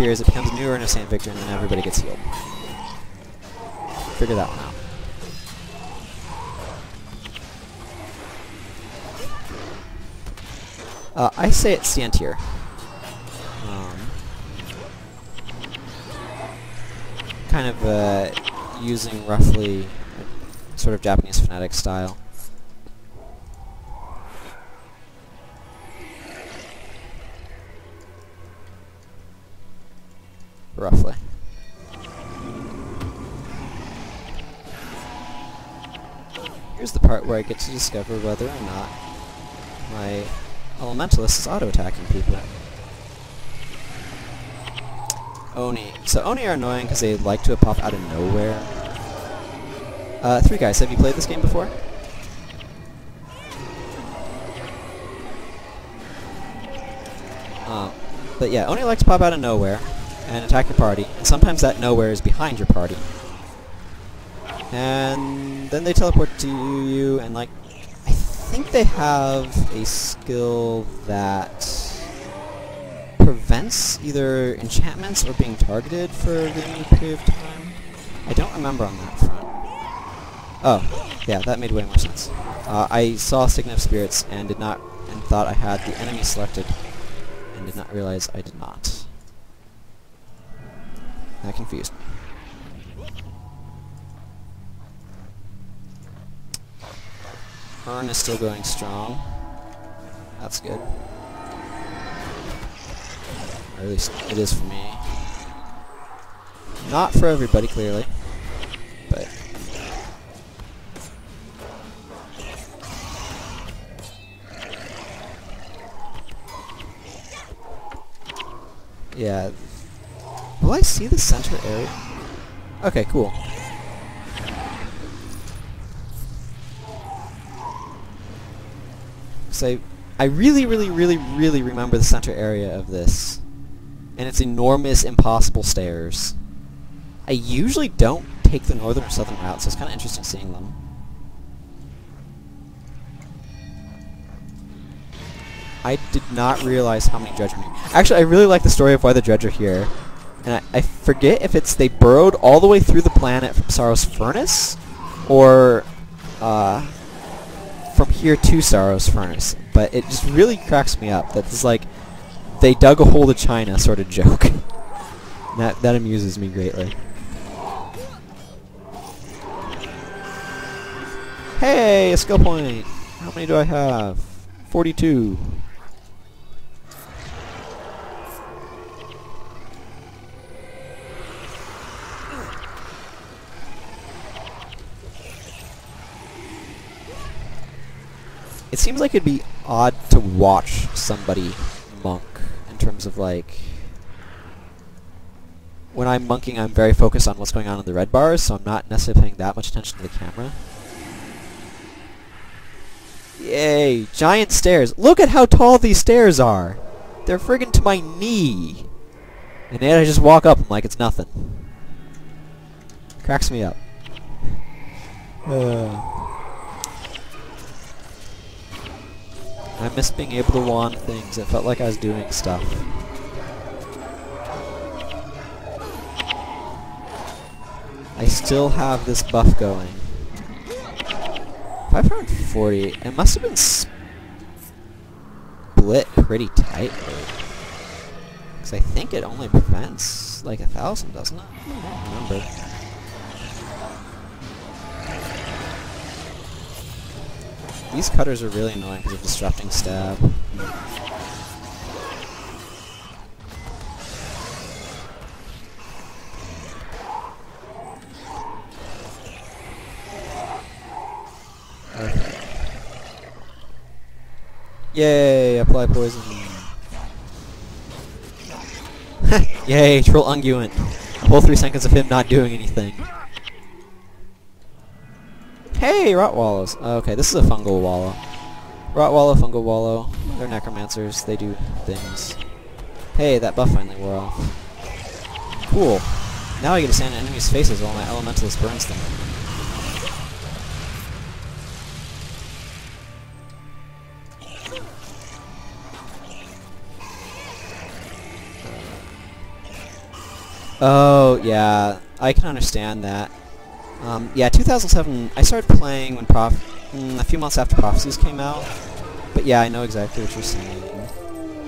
appears, it becomes a new Urn of St. Victor, and then everybody gets healed. Figure that one out. I say it's the end here. Kind of using roughly sort of Japanese phonetic style. Roughly. Here's the part where I get to discover whether or not my Elementalist is auto-attacking people. Oni. So Oni are annoying because they like to pop out of nowhere. Three guys, have you played this game before? But yeah, Oni like to pop out of nowhere and attack your party, and sometimes that nowhere is behind your party. And then they teleport to you, and like, I think they have a skill that prevents either enchantments or being targeted for a limited period of time. I don't remember on that front. Oh, yeah, that made way more sense. I saw Signet of Spirits and thought I had the enemy selected, and did not realize I did not. That confused me. Urn is still going strong. That's good. Or at least it is for me. Not for everybody, clearly. But yeah. Will I see the center area? Okay, cool. So I really remember the center area of this. And its enormous, impossible stairs. I usually don't take the northern or southern route, so it's kind of interesting seeing them. I did not realize how many dredge are here. Actually, I really like the story of why the dredge are here. And I forget if it's they burrowed all the way through the planet from Saros Furnace, or from here to Saros Furnace. But it just really cracks me up that it's like they dug a hole to China sort of joke. That amuses me greatly. Hey, a skill point! How many do I have? 42. It seems like it'd be odd to watch somebody monk in terms of like when I'm monking, I'm very focused on what's going on in the red bars, so I'm not necessarily paying that much attention to the camera. Yay! Giant stairs! Look at how tall these stairs are! They're friggin' to my knee! And then I just walk up them like it's nothing. Cracks me up. I miss being able to wand things. It felt like I was doing stuff. I still have this buff going. 540. It must have been split pretty tightly. Because I think it only prevents like 1,000, doesn't it? I don't remember. These cutters are really annoying because of disrupting stab. Okay. Yay! Apply poison. Yay! Troll unguent. A whole 3 seconds of him not doing anything. Hey, rot wallows. Okay, this is a fungal wallow. Rot wallow, fungal wallow. They're necromancers. They do things. Hey, that buff finally wore off. Cool. Now I get to stand in enemies' faces while my elementalist burns them. Oh, yeah, I can understand that. Yeah, 2007, I started playing when a few months after Prophecies came out. But yeah, I know exactly what you're saying.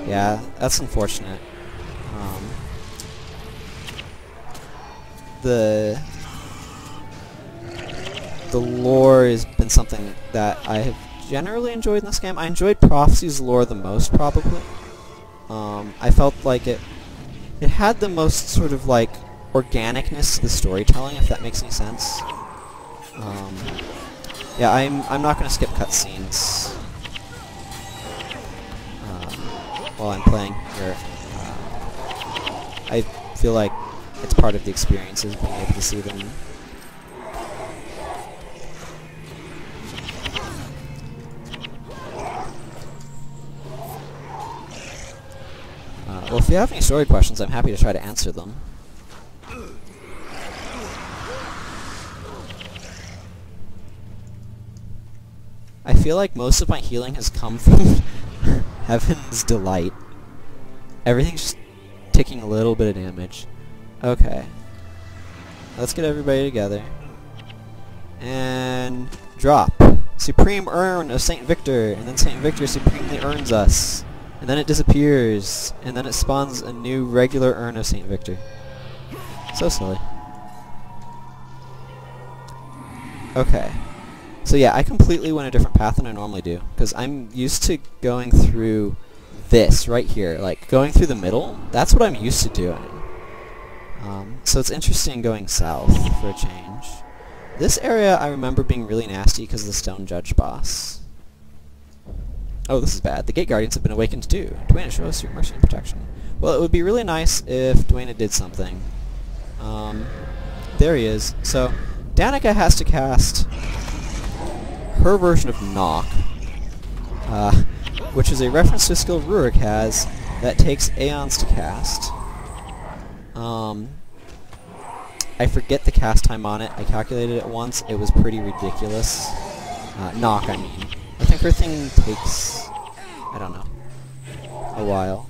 Yeah, that's unfortunate. The lore has been something that I have generally enjoyed in this game. I enjoyed Prophecy's lore the most, probably. I felt like it had the most sort of like organicness to the storytelling, if that makes any sense. Yeah, I'm not going to skip cutscenes while I'm playing here. I feel like it's part of the experience is being able to see them. Well, if you have any story questions, I'm happy to try to answer them. I feel like most of my healing has come from Heaven's Delight. Everything's just taking a little bit of damage. Okay. Let's get everybody together. And drop. Supreme Urn of St. Victor. And then St. Victor supremely earns us. And then it disappears. And then it spawns a new regular Urn of St. Victor. So silly. Okay. So yeah, I completely went a different path than I normally do. Because I'm used to going through this right here. Like, going through the middle. That's what I'm used to doing. So it's interesting going south for a change. This area I remember being really nasty because of the Stone Judge boss. Oh, this is bad. The Gate Guardians have been awakened too. Dwayne, show us your mercy and protection. Well, it would be really nice if Dwayne did something. There he is. So, Danica has to cast her version of Knock, which is a reference to a skill Rurik has that takes aeons to cast. I forget the cast time on it. I calculated it once. It was pretty ridiculous. Knock, I mean. I think her thing takes, I don't know, a while.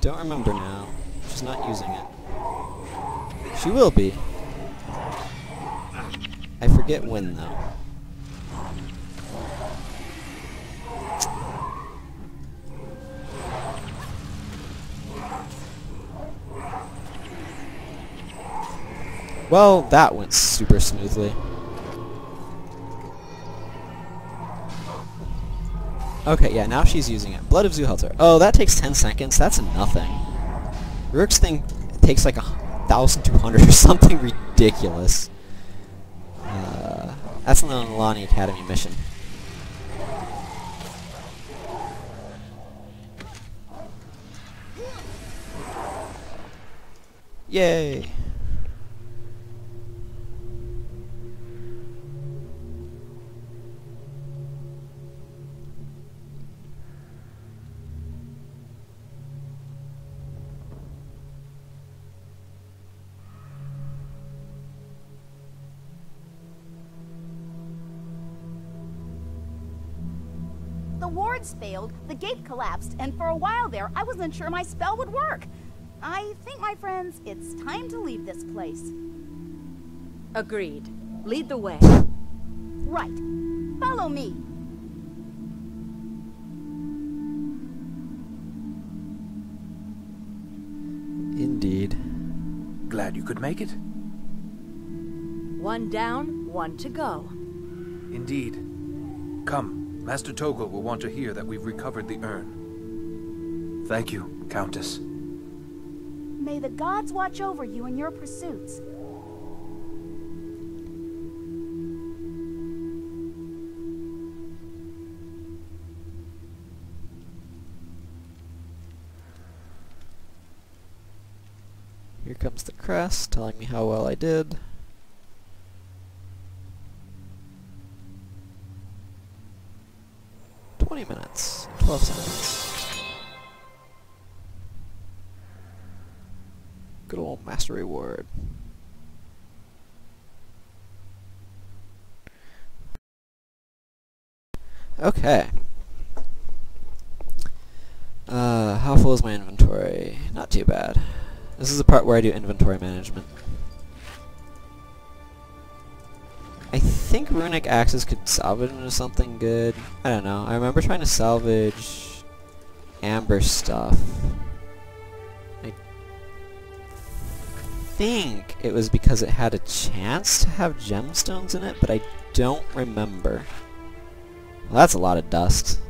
Don't remember now. She's not using it. She will be. I forget when, though. Well, that went super smoothly. Okay, yeah, now she's using it. Blood of Zuhelter. Oh, that takes 10 seconds. That's nothing. Rurik's thing takes like 1,200 or something ridiculous. That's an Alani Academy mission. Yay! The wards failed, the gate collapsed, and for a while there, I wasn't sure my spell would work. I think, my friends, it's time to leave this place. Agreed. Lead the way. Right. Follow me. Indeed. Glad you could make it. One down, one to go. Indeed. Come. Master Togo will want to hear that we've recovered the urn. Thank you, Countess. May the gods watch over you in your pursuits. Here comes the crest, telling me how well I did. Minutes, 12 seconds. Good old master reward. Okay. full is my inventory? Not too bad. This is the part where I do inventory management. I think runic axes could salvage into something good. I don't know. I remember trying to salvage amber stuff. I think it was because it had a chance to have gemstones in it, but I don't remember. Well, that's a lot of dust.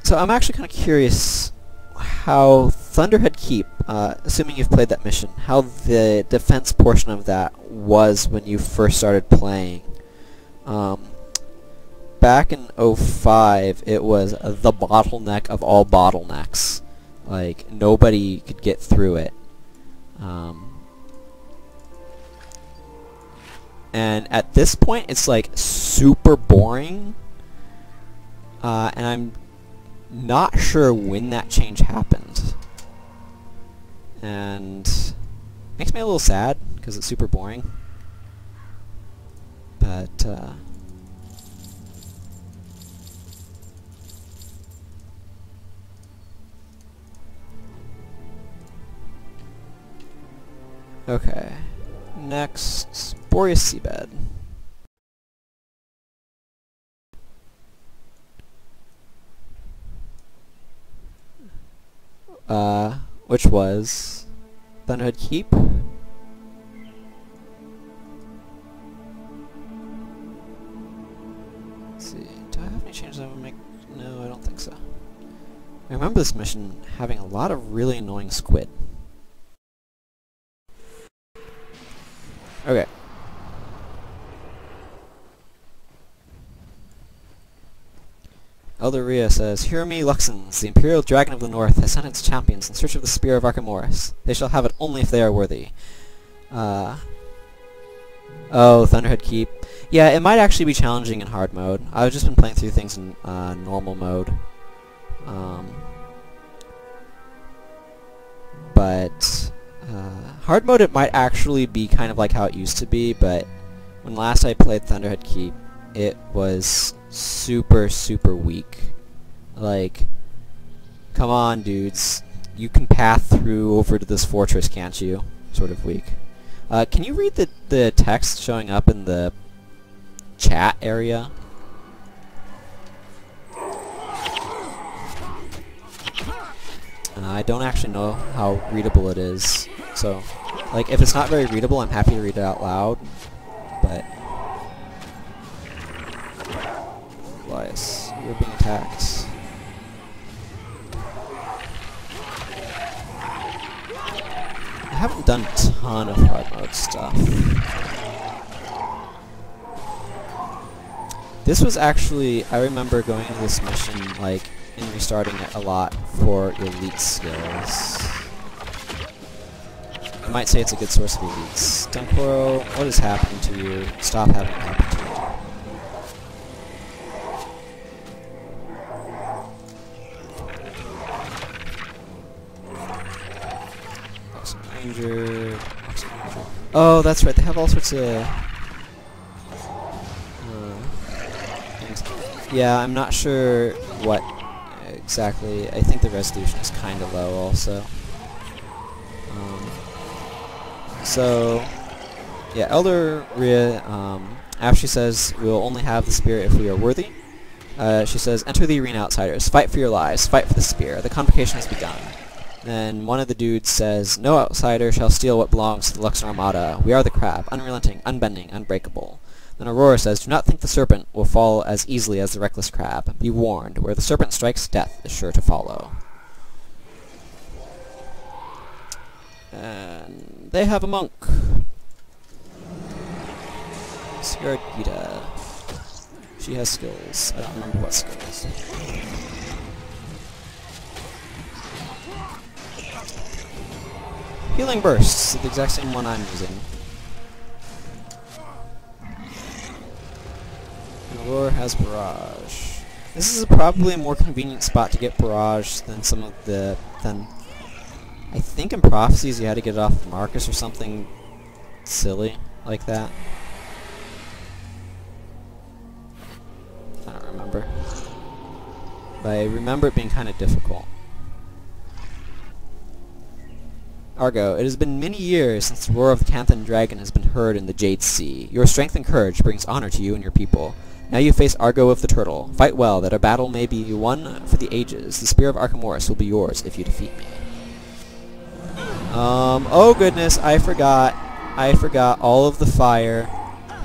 So I'm actually kind of curious how Thunderhead Keep, assuming you've played that mission, how the defense portion of that was when you first started playing. Back in 05, it was the bottleneck of all bottlenecks. Like, nobody could get through it. And at this point, it's like super boring. And I'm not sure when that change happened. And makes me a little sad because it's super boring. But okay. Next, Boreas Seabed. Which was Thunderhead Keep. Let's see, do I have any changes I would make? No, I don't think so. I remember this mission having a lot of really annoying squid. Okay. Elder Rhea says, "Hear me, Luxons. The Imperial Dragon of the North has sent its champions in search of the Spear of Archimoris. They shall have it only if they are worthy." Oh, Thunderhead Keep. Yeah, it might actually be challenging in hard mode. I've just been playing through things in normal mode. But hard mode, it might actually be kind of like how it used to be, but when last I played Thunderhead Keep, it was super, super weak. Like, come on, dudes. You can path through over to this fortress, can't you? Sort of weak. Can you read the text showing up in the chat area? I don't actually know how readable it is. So, like, if it's not very readable, I'm happy to read it out loud. But Elias, you're being attacked. I haven't done a ton of hard mode stuff. This was actually, I remember going to this mission, like, and restarting it a lot for elite skills. I might say it's a good source of elites. Dunkoro, what is happening to you? Stop having it happen to you. Ranger. Oh, that's right. They have all sorts of things. Yeah, I'm not sure what exactly. I think the resolution is kind of low, also. So, yeah, Elder Rhea. After she says, "We will only have the spear if we are worthy," she says, "Enter the arena, outsiders. Fight for your lives. Fight for the spear. The convocation has begun." Then one of the dudes says, "No outsider shall steal what belongs to the Luxon Armada. We are the crab, unrelenting, unbending, unbreakable." Then Aurora says, "Do not think the serpent will fall as easily as the reckless crab. Be warned, where the serpent strikes, death is sure to follow." And they have a monk. Sigurd Gita. She has skills. I don't remember what skills. Healing Bursts, the exact same one I'm using. And Aurora has Barrage. This is probably a more convenient spot to get Barrage than some of the... I think in Prophecies you had to get it off of Marcus or something silly like that. I don't remember. But I remember it being kind of difficult. Argo, it has been many years since the roar of the Canthan Dragon has been heard in the Jade Sea. Your strength and courage brings honor to you and your people. Now you face Argo of the Turtle. Fight well, that our battle may be one for the ages. The Spear of Archimedes will be yours if you defeat me. Oh goodness, I forgot. I forgot all of the fire.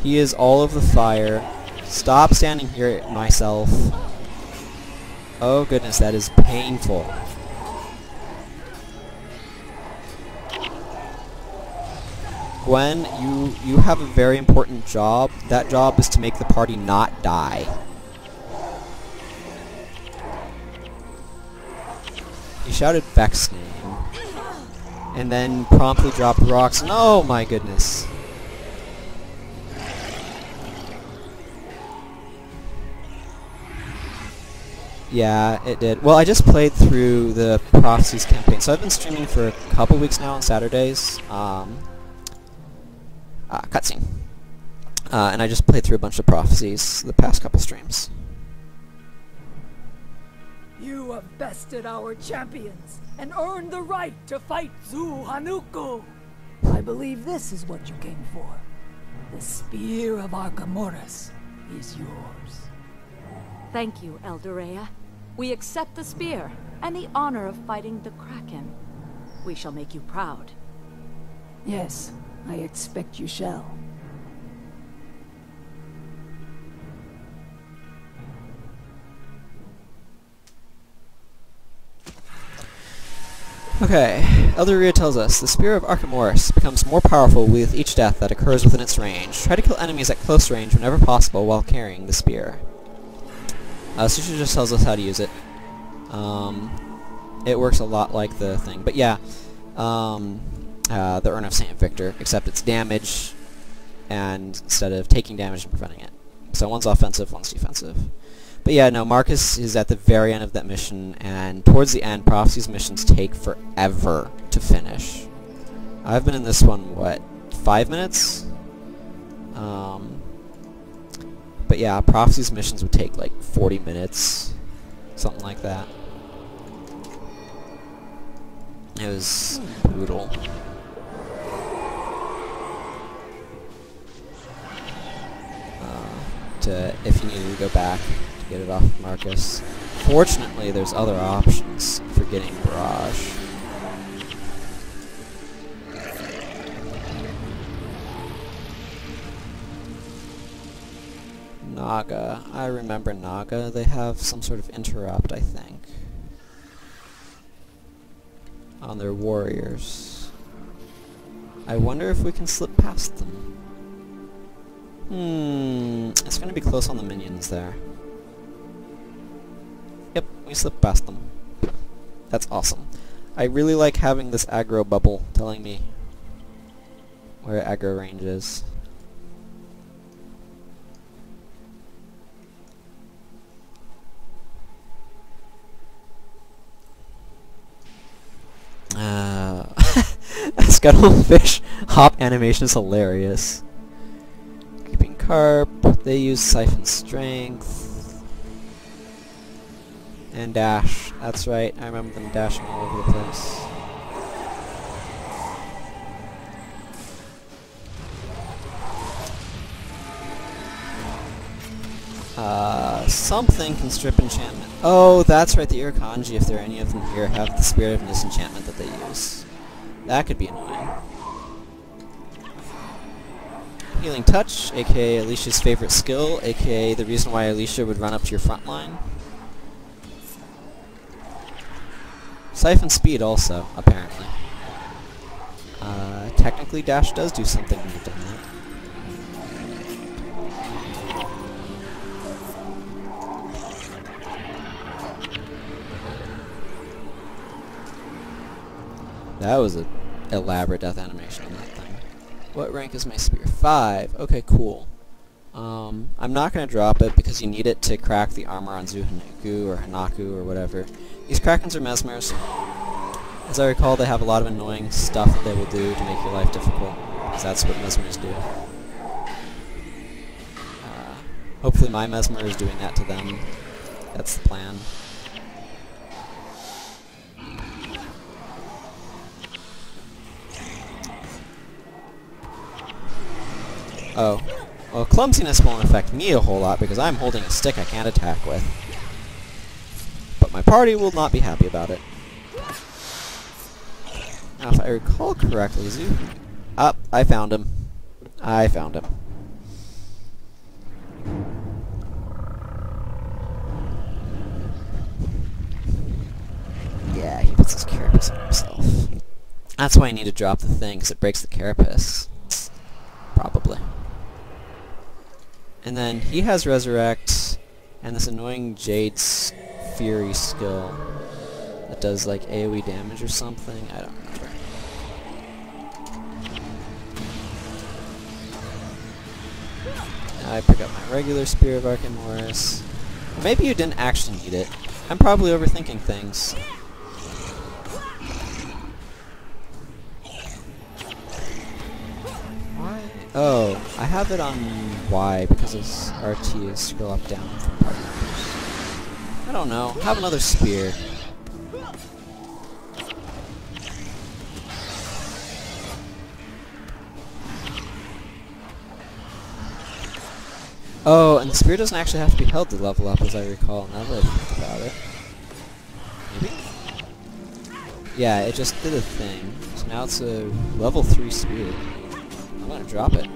He is all of the fire. Stop standing here myself. Oh goodness, that is painful. Gwen, you have a very important job. That job is to make the party not die. He shouted Vex's name. And then promptly dropped rocks. And oh my goodness. Yeah, it did. Well, I just played through the Prophecies campaign. So I've been streaming for a couple weeks now on Saturdays. Cutscene. And I just played through a bunch of Prophecies the past couple streams. You have bested our champions and earned the right to fight Zu Hanuko. I believe this is what you came for. The Spear of Archimedes is yours. Thank you, Eldorea. We accept the spear and the honor of fighting the Kraken. We shall make you proud. Yes, I expect you shall. Okay, Eldorea tells us, the Spear of Archimedes becomes more powerful with each death that occurs within its range. Try to kill enemies at close range whenever possible while carrying the spear. Susha just tells us how to use it. It works a lot like the thing. But yeah, the Urn of St. Victor, except it's damage, and instead of taking damage and preventing it. So one's offensive, one's defensive. But yeah, no, Marcus is at the very end of that mission, and towards the end, Prophecy's missions take forever to finish. I've been in this one, what, 5 minutes? But yeah, Prophecy's missions would take like 40 minutes, something like that. It was brutal. If you needed to go back to get it off of Marcus. Fortunately, there's other options for getting Barrage. Naga. I remember Naga. They have some sort of interrupt, I think, on their warriors. I wonder if we can slip past them. It's going to be close on the minions there. Yep, we slipped past them. That's awesome. I really like having this aggro bubble telling me where aggro range is. Scuttlefish hop animation is hilarious. Creeping Carp, they use Siphon Strength. And Dash, that's right, I remember them dashing all over the place. Something can strip enchantment. Oh, that's right, the Irkanji, if there are any of them here, have the Spirit of Disenchantment that they use. That could be annoying. Healing Touch, aka Alicia's favorite skill, aka the reason why Alicia would run up to your front line. Siphon Speed also, apparently. Technically Dash does do something when you've done that. That was an elaborate death animation on that thing. What rank is my spear? 5. Okay, cool. I'm not going to drop it because you need it to crack the armor on Zuhanaku or Hanaku or whatever. These Krakens are Mesmers. As I recall, they have a lot of annoying stuff that they will do to make your life difficult, because that's what Mesmers do. Hopefully my Mesmer is doing that to them. That's the plan. Oh. Well, clumsiness won't affect me a whole lot because I'm holding a stick I can't attack with. But my party will not be happy about it. Now, if I recall correctly, I found him. I found him. Yeah, he puts his carapace on himself. That's why I need to drop the thing, because it breaks the carapace. Probably. And then he has Resurrect, and this annoying Jade's Fury skill that does like AoE damage or something. I don't remember. Now I pick up my regular Spear of Archimedes. Maybe you didn't actually need it. I'm probably overthinking things. Why? Oh, I have it on Y because his RT is scroll up down for party members. I don't know. Have another spear. Oh, and the spear doesn't actually have to be held to level up, as I recall, now that I think about it. Maybe? Yeah, it just did a thing. So now it's a level 3 spear. I'm gonna drop it.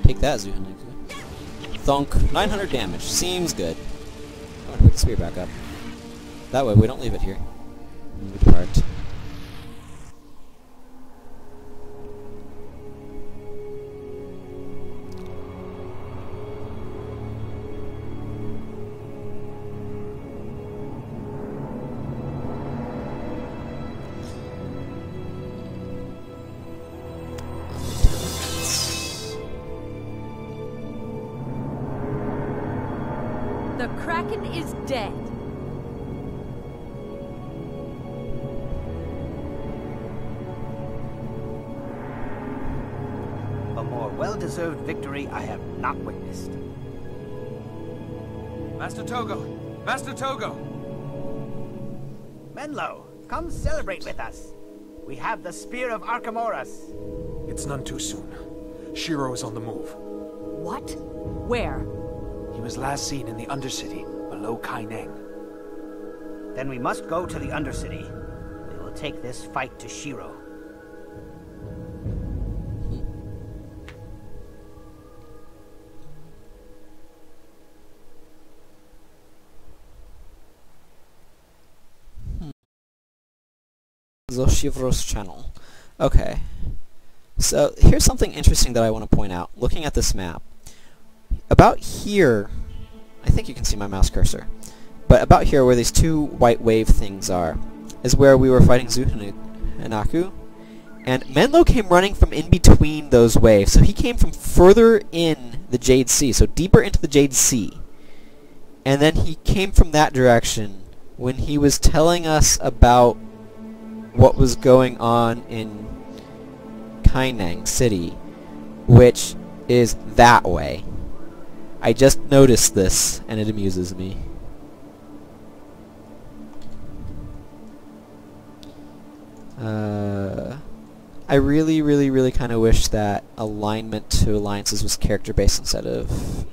Take that, Zuhaniku. Thunk. 900 damage. Seems good. I'm gonna pick the spear back up. That way we don't leave it here. We depart. The Kraken is dead. A more well-deserved victory I have not witnessed. Master Togo! Master Togo! Menlo, come celebrate with us. We have the Spear of Archimedes. It's none too soon. Shiro is on the move. What? Where? He was last seen in the Undercity, below Kaineng. Then we must go to the Undercity. We will take this fight to Shiro. Zoshiro's channel. Okay. So, here's something interesting that I want to point out, looking at this map. About here, I think you can see my mouse cursor, but about here where these two white wave things are, is where we were fighting Zuhanaku, and Menlo came running from in between those waves, so he came from further in the Jade Sea, so deeper into the Jade Sea, and then he came from that direction when he was telling us about what was going on in Kaineng City, which is that way. I just noticed this, and it amuses me. I really, really, really kind of wish that alignment to alliances was character-based instead of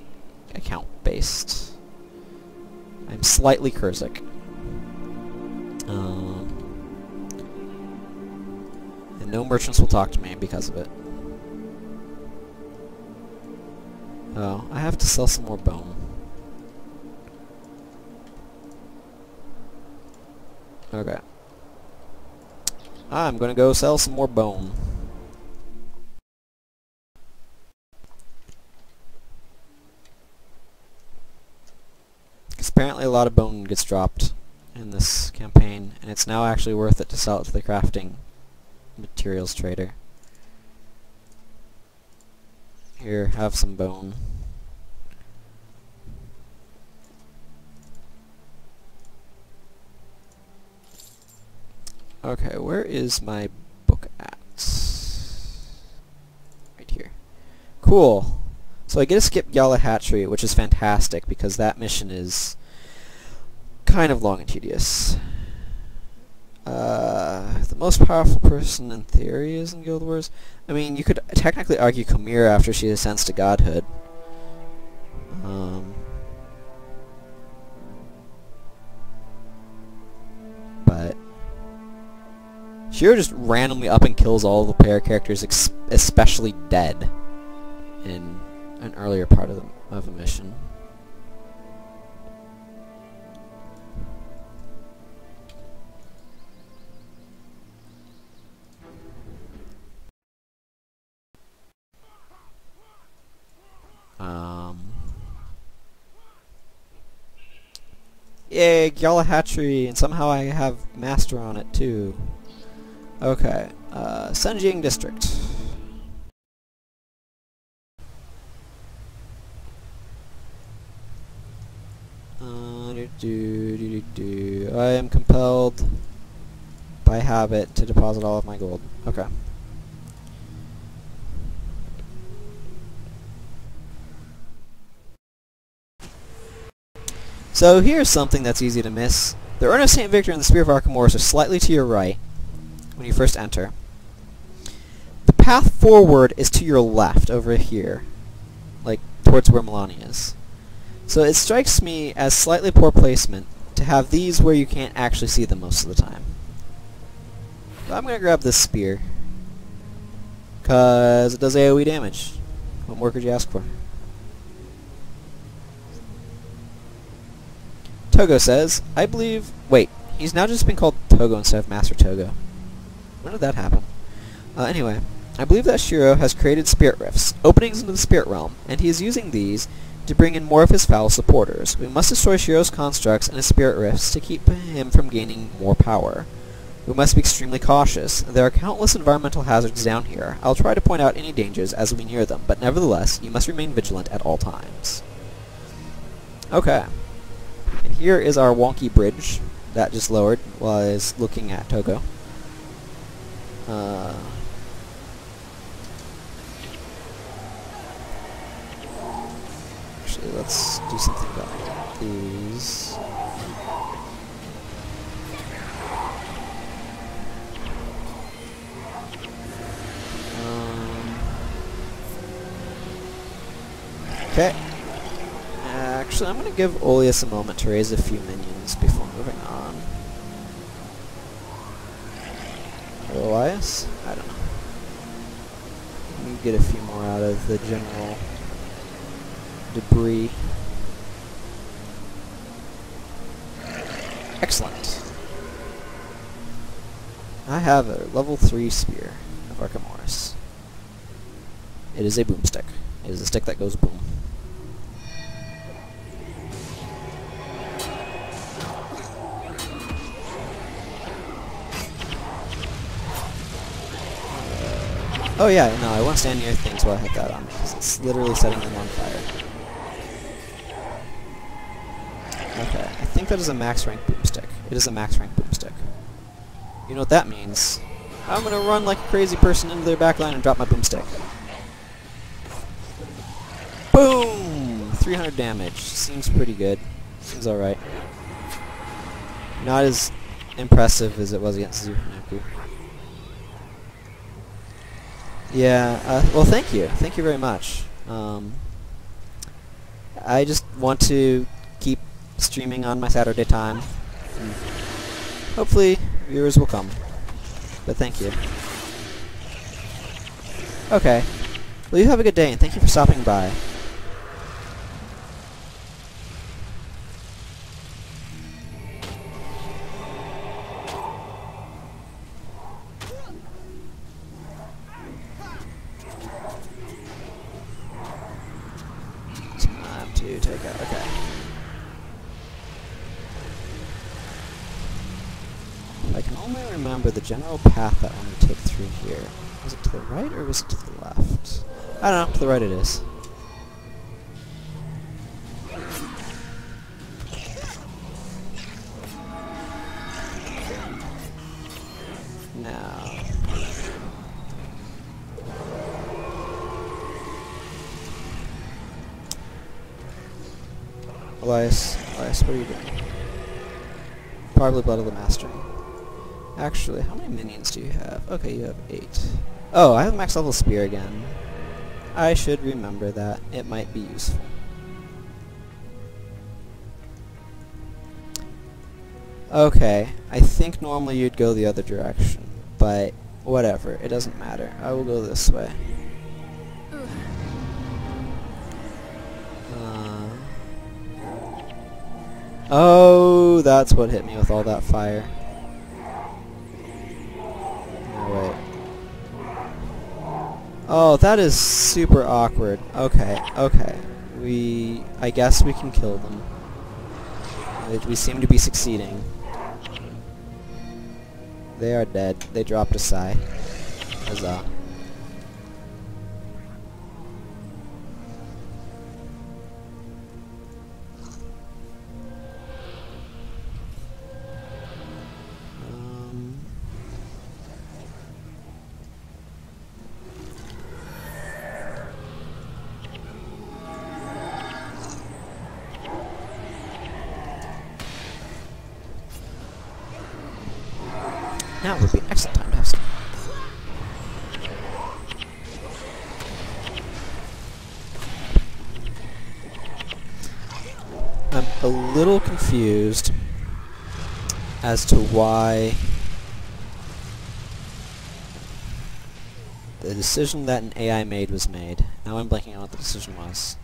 account-based. I'm slightly Kurzik. And no merchants will talk to me because of it. Oh, I have to sell some more bone. Okay. I'm gonna go sell some more bone. Because apparently a lot of bone gets dropped in this campaign, and it's now actually worth it to sell it to the crafting materials trader. Here, have some bone. Okay, where is my book at? Right here. Cool. So I get to skip Gala Hatchery, which is fantastic because that mission is kind of long and tedious. The most powerful person in theory is in Guild Wars. I mean, you could technically argue Chimera after she ascends to godhood. But Shiro just randomly up and kills all of the player characters, especially dead, in an earlier part of a mission. Yay, Gala Hatchery, and somehow I have Master on it too. Okay, Senjing District. I am compelled by habit to deposit all of my gold. Okay. So here's something that's easy to miss. The Urn of St. Victor and the Spear of Archimedes are slightly to your right when you first enter. The path forward is to your left, over here, like towards where Milani is. So it strikes me as slightly poor placement to have these where you can't actually see them most of the time. But I'm going to grab this spear, because it does AoE damage. What more could you ask for? Togo says, I believe... Wait, he's now just been called Togo instead of Master Togo. When did that happen? Anyway, I believe that Shiro has created spirit rifts, openings into the spirit realm, and he is using these to bring in more of his foul supporters. We must destroy Shiro's constructs and his spirit rifts to keep him from gaining more power. We must be extremely cautious. There are countless environmental hazards down here. I'll try to point out any dangers as we near them, but nevertheless, you must remain vigilant at all times. Okay. And here is our wonky bridge that just lowered while I was looking at Togo. Actually, let's do something about these. Okay. Actually, I'm going to give Oleus a moment to raise a few minions before moving on. Or Elias? I don't know. Let me get a few more out of the general debris. Excellent. I have a level 3 spear of Archimedes. It is a boomstick. It is a stick that goes boom. Oh yeah, no, I want to stand near things while I hit that on, because it's literally setting them on fire. Okay, I think that is a max rank boomstick. It is a max rank boomstick. You know what that means? I'm gonna run like a crazy person into their backline and drop my boomstick. Boom! 300 damage. Seems pretty good. Seems alright. Not as impressive as it was against Zuhanaku. Yeah, well thank you. Thank you very much. I just want to keep streaming on my Saturday time. And hopefully viewers will come. But thank you. Okay. Well, you have a good day, and thank you for stopping by. Time to take out. Okay. I can only remember the general path that I want to take through here. Was it to the right or was it to the left? I don't know. To the right it is. Now. Elias, what are you doing? Probably Blood of the Master. Actually, how many minions do you have? Okay, you have 8. Oh, I have a max level spear again. I should remember that. It might be useful. Okay, I think normally you'd go the other direction, but whatever, it doesn't matter. I will go this way. Oh, that's what hit me with all that fire. No, wait. Oh, that is super awkward. Okay, okay. I guess we can kill them. We seem to be succeeding. They are dead. They dropped a sigh. Huzzah. Now would be an excellent time to have some. I'm a little confused as to why the decision that an AI made was made. Now I'm blanking on what the decision was.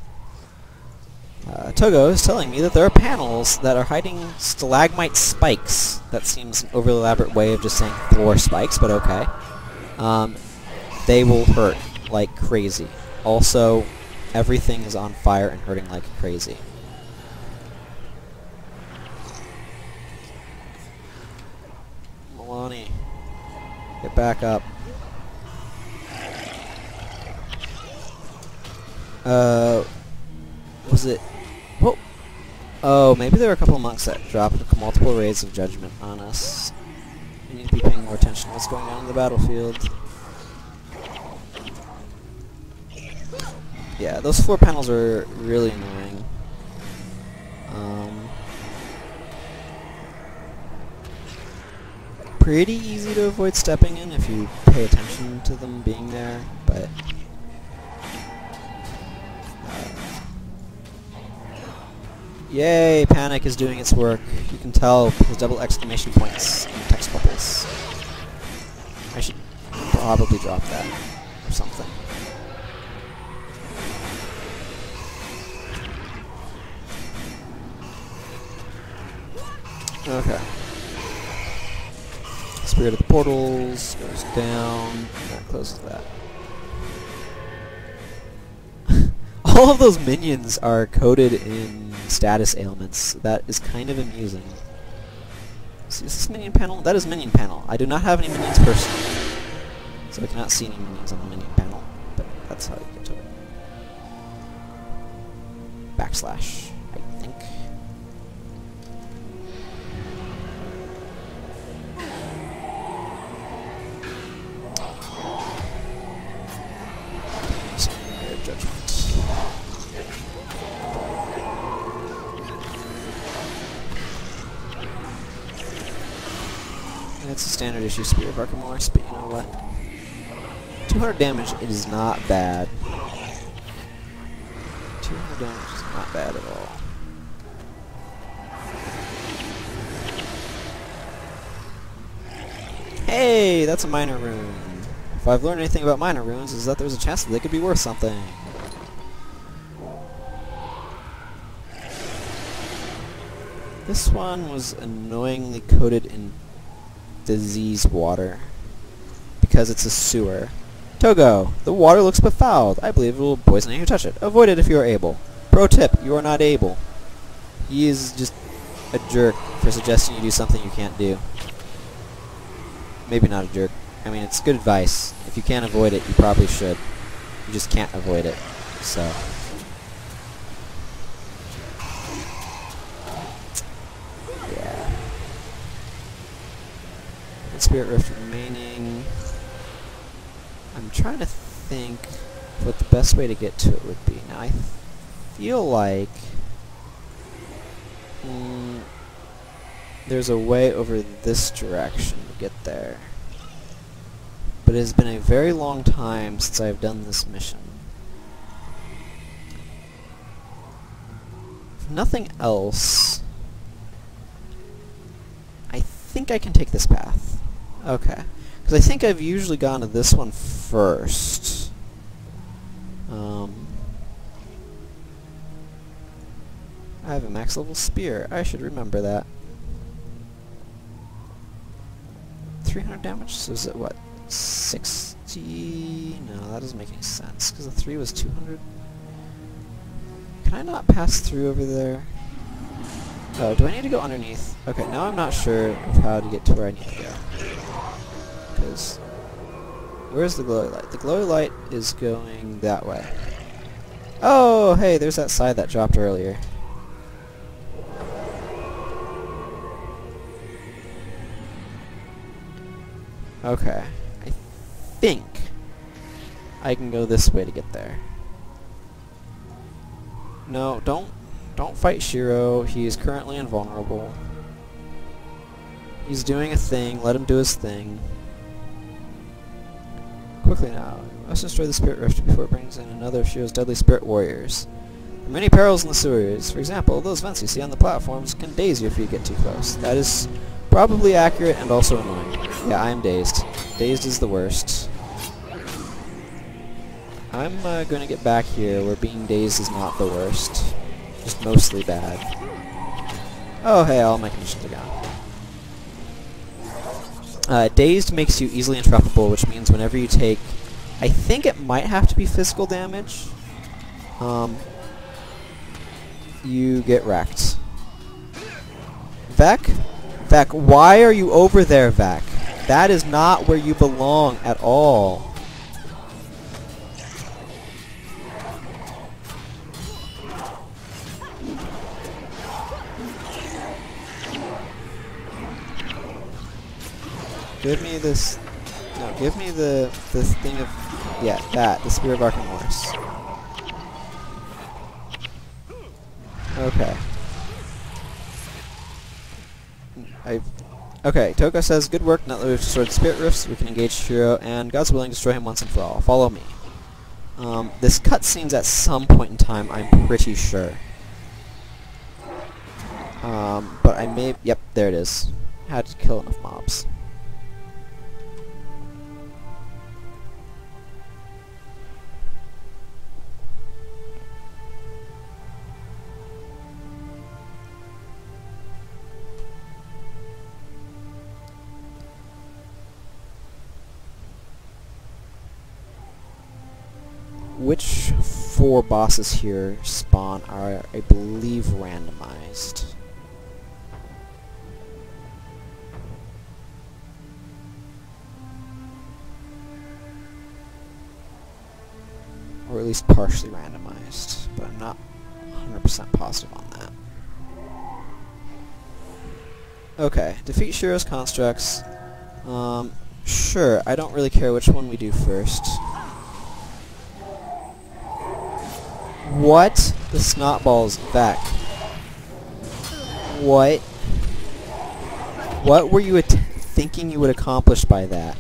Togo is telling me that there are panels that are hiding stalagmite spikes. That seems an overly elaborate way of just saying floor spikes, but okay. They will hurt like crazy. Also, everything is on fire and hurting like crazy. Milani, get back up. Was it... Whoa! Oh, maybe there were a couple of monks that dropped multiple raids of judgment on us. We need to be paying more attention to what's going on in the battlefield. Yeah, those floor panels are really annoying. Pretty easy to avoid stepping in if you pay attention to them being there, but... Yay! Panic is doing its work. You can tell because double exclamation points in text bubbles. I should probably drop that or something. Okay. Spirit of the Portals goes down, and that closes that. All of those minions are coded in status ailments. That is kind of amusing. Is this minion panel? That is minion panel. I do not have any minions personally, so I cannot see any minions on the minion panel, but that's how you get to it. Backslash, I think. Judgment. It's a standard issue Spear of Archimortis, but you know what? 200 damage is not bad. 200 damage is not bad at all. Hey, that's a minor rune. If I've learned anything about minor runes, is that there's a chance that they could be worth something. This one was annoyingly coated in disease water because it's a sewer. Togo, the water looks befouled. I believe it will poison you touch it. Avoid it if you are able. Pro tip, you are not able. He is just a jerk for suggesting you do something you can't do. Maybe not a jerk. I mean, it's good advice. If you can't avoid it, you probably should. You just can't avoid it. So... Spirit Rift remaining. I'm trying to think what the best way to get to it would be. Now I feel like There's a way over this direction to get there. But it has been a very long time since I've done this mission. If nothing else, I think I can take this path. Okay. Because I think I've usually gone to this one first. I have a max level spear. I should remember that. 300 damage, so is it what? 60? No, that doesn't make any sense, because the 3 was 200. Can I not pass through over there? Oh, do I need to go underneath? Okay, now I'm not sure of how to get to where I need to go. Because, where's the glowy light? The glowy light is going that way. Oh, hey, there's that side that dropped earlier. Okay, I think I can go this way to get there. No, don't fight Shiro. He is currently invulnerable. He's doing a thing. Let him do his thing. Quickly now. We must destroy the spirit rift before it brings in another of Shiro's deadly spirit warriors. There are many perils in the sewers. For example, those vents you see on the platforms can daze you if you get too close. That is probably accurate and also annoying. Yeah, I'm dazed. Dazed is the worst. I'm going to get back here where being dazed is not the worst. Just mostly bad. Oh, hey, all my conditions are gone. Dazed makes you easily interruptible, which means whenever you take... I think it might have to be physical damage. You get wrecked. Vec? Vec, why are you over there, Vec? That is not where you belong at all. Give me this... No, give me the thing of... Yeah, that. The Spear of Archimedes. Okay. Okay, Toko says, good work, now that we've destroyed the spirit rifts, we can engage Shiro, and God's willing to destroy him once and for all. Follow me. This cutscene's at some point in time, I'm pretty sure. But I may... Yep, there it is. Had to kill enough mobs. Which 4 bosses here spawn are, I believe, randomized. Or at least partially randomized, but I'm not 100% positive on that. Okay, defeat Shiro's constructs. Sure, I don't really care which one we do first. What? The snotball's back. What? What were you thinking you would accomplish by that?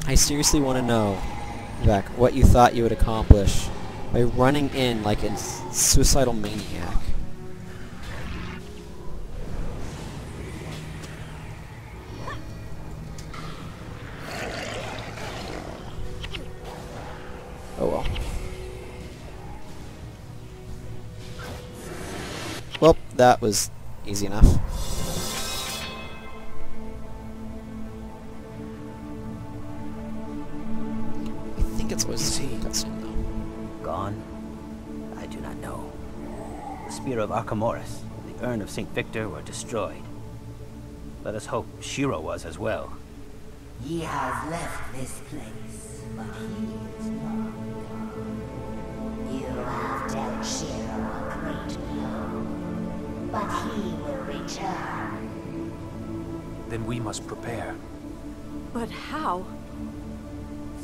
I seriously want to know, Vec, what you thought you would accomplish by running in like a suicidal maniac. Oh well. Well, that was easy enough. I think it's always the cutscene though. Gone? I do not know. The Spear of Archimedes, the Urn of St. Victor were destroyed. Let us hope Shiro was as well. He has left this place, but he is not gone. You have dealt Shiro a great blow, but he will return. then we must prepare. But how?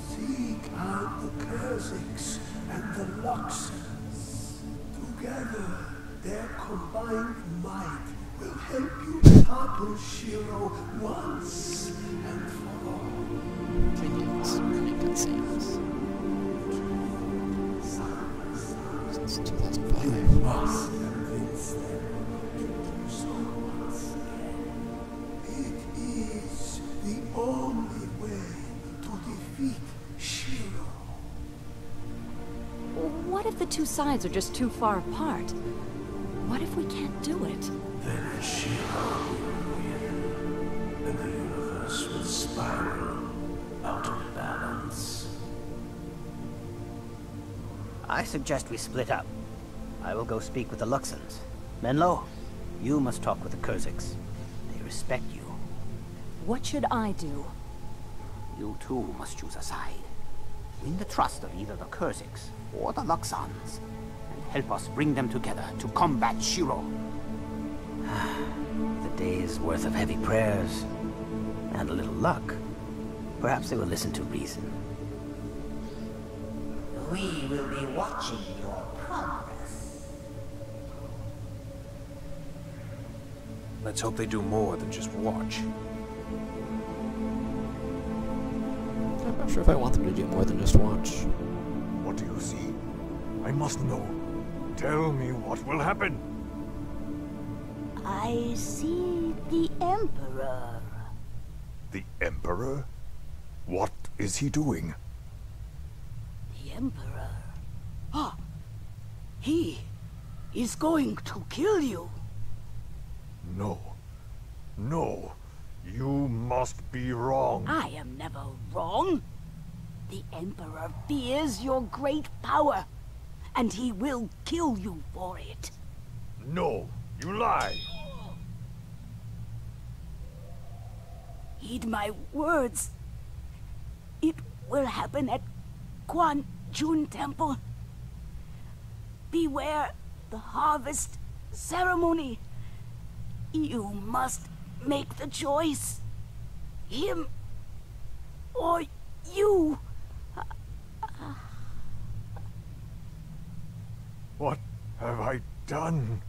Seek out the Kurziks and the Luxons. Together, their combined might will help you topple Shiro once and for all. Opinions make cutscenes. Since 2005. You must convince them to do so once again. It is the only way to defeat Shiro. What if the two sides are just too far apart? What if we can't do it? Then Shiro will win, and the universe will spiral out of balance. I suggest we split up. I will go speak with the Luxons. Menlo, you must talk with the Kurziks. They respect you. What should I do? You too must choose a side. Win the trust of either the Kurziks or the Luxons, and help us bring them together to combat Shiro. The day's worth of heavy prayers and a little luck. Perhaps they will listen to reason. We will be watching your progress. Let's hope they do more than just watch. I'm not sure if I want them to do more than just watch. What do you see? I must know. Tell me what will happen. I see the Emperor. The Emperor? What is he doing? The Emperor? Ah! He is going to kill you. No. No. You must be wrong. I am never wrong. The Emperor fears your great power, and he will kill you for it. No. You lie. Heed my words. It will happen at Quan Jun Temple. Beware the harvest ceremony. You must make the choice. Him or you. What have I done?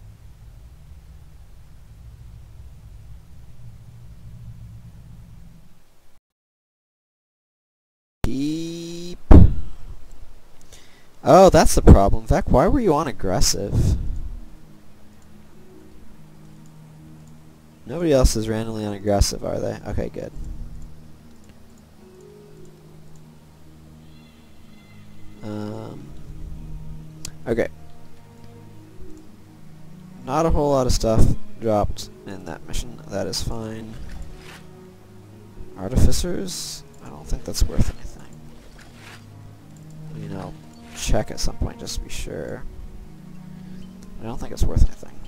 Beep. Oh, that's the problem. Vec, why were you on aggressive? Nobody else is randomly on aggressive, are they? Okay, good. Okay. Not a whole lot of stuff dropped in that mission. That is fine. Artificers? I don't think that's worth anything. You know, check at some point just to be sure. I don't think it's worth anything.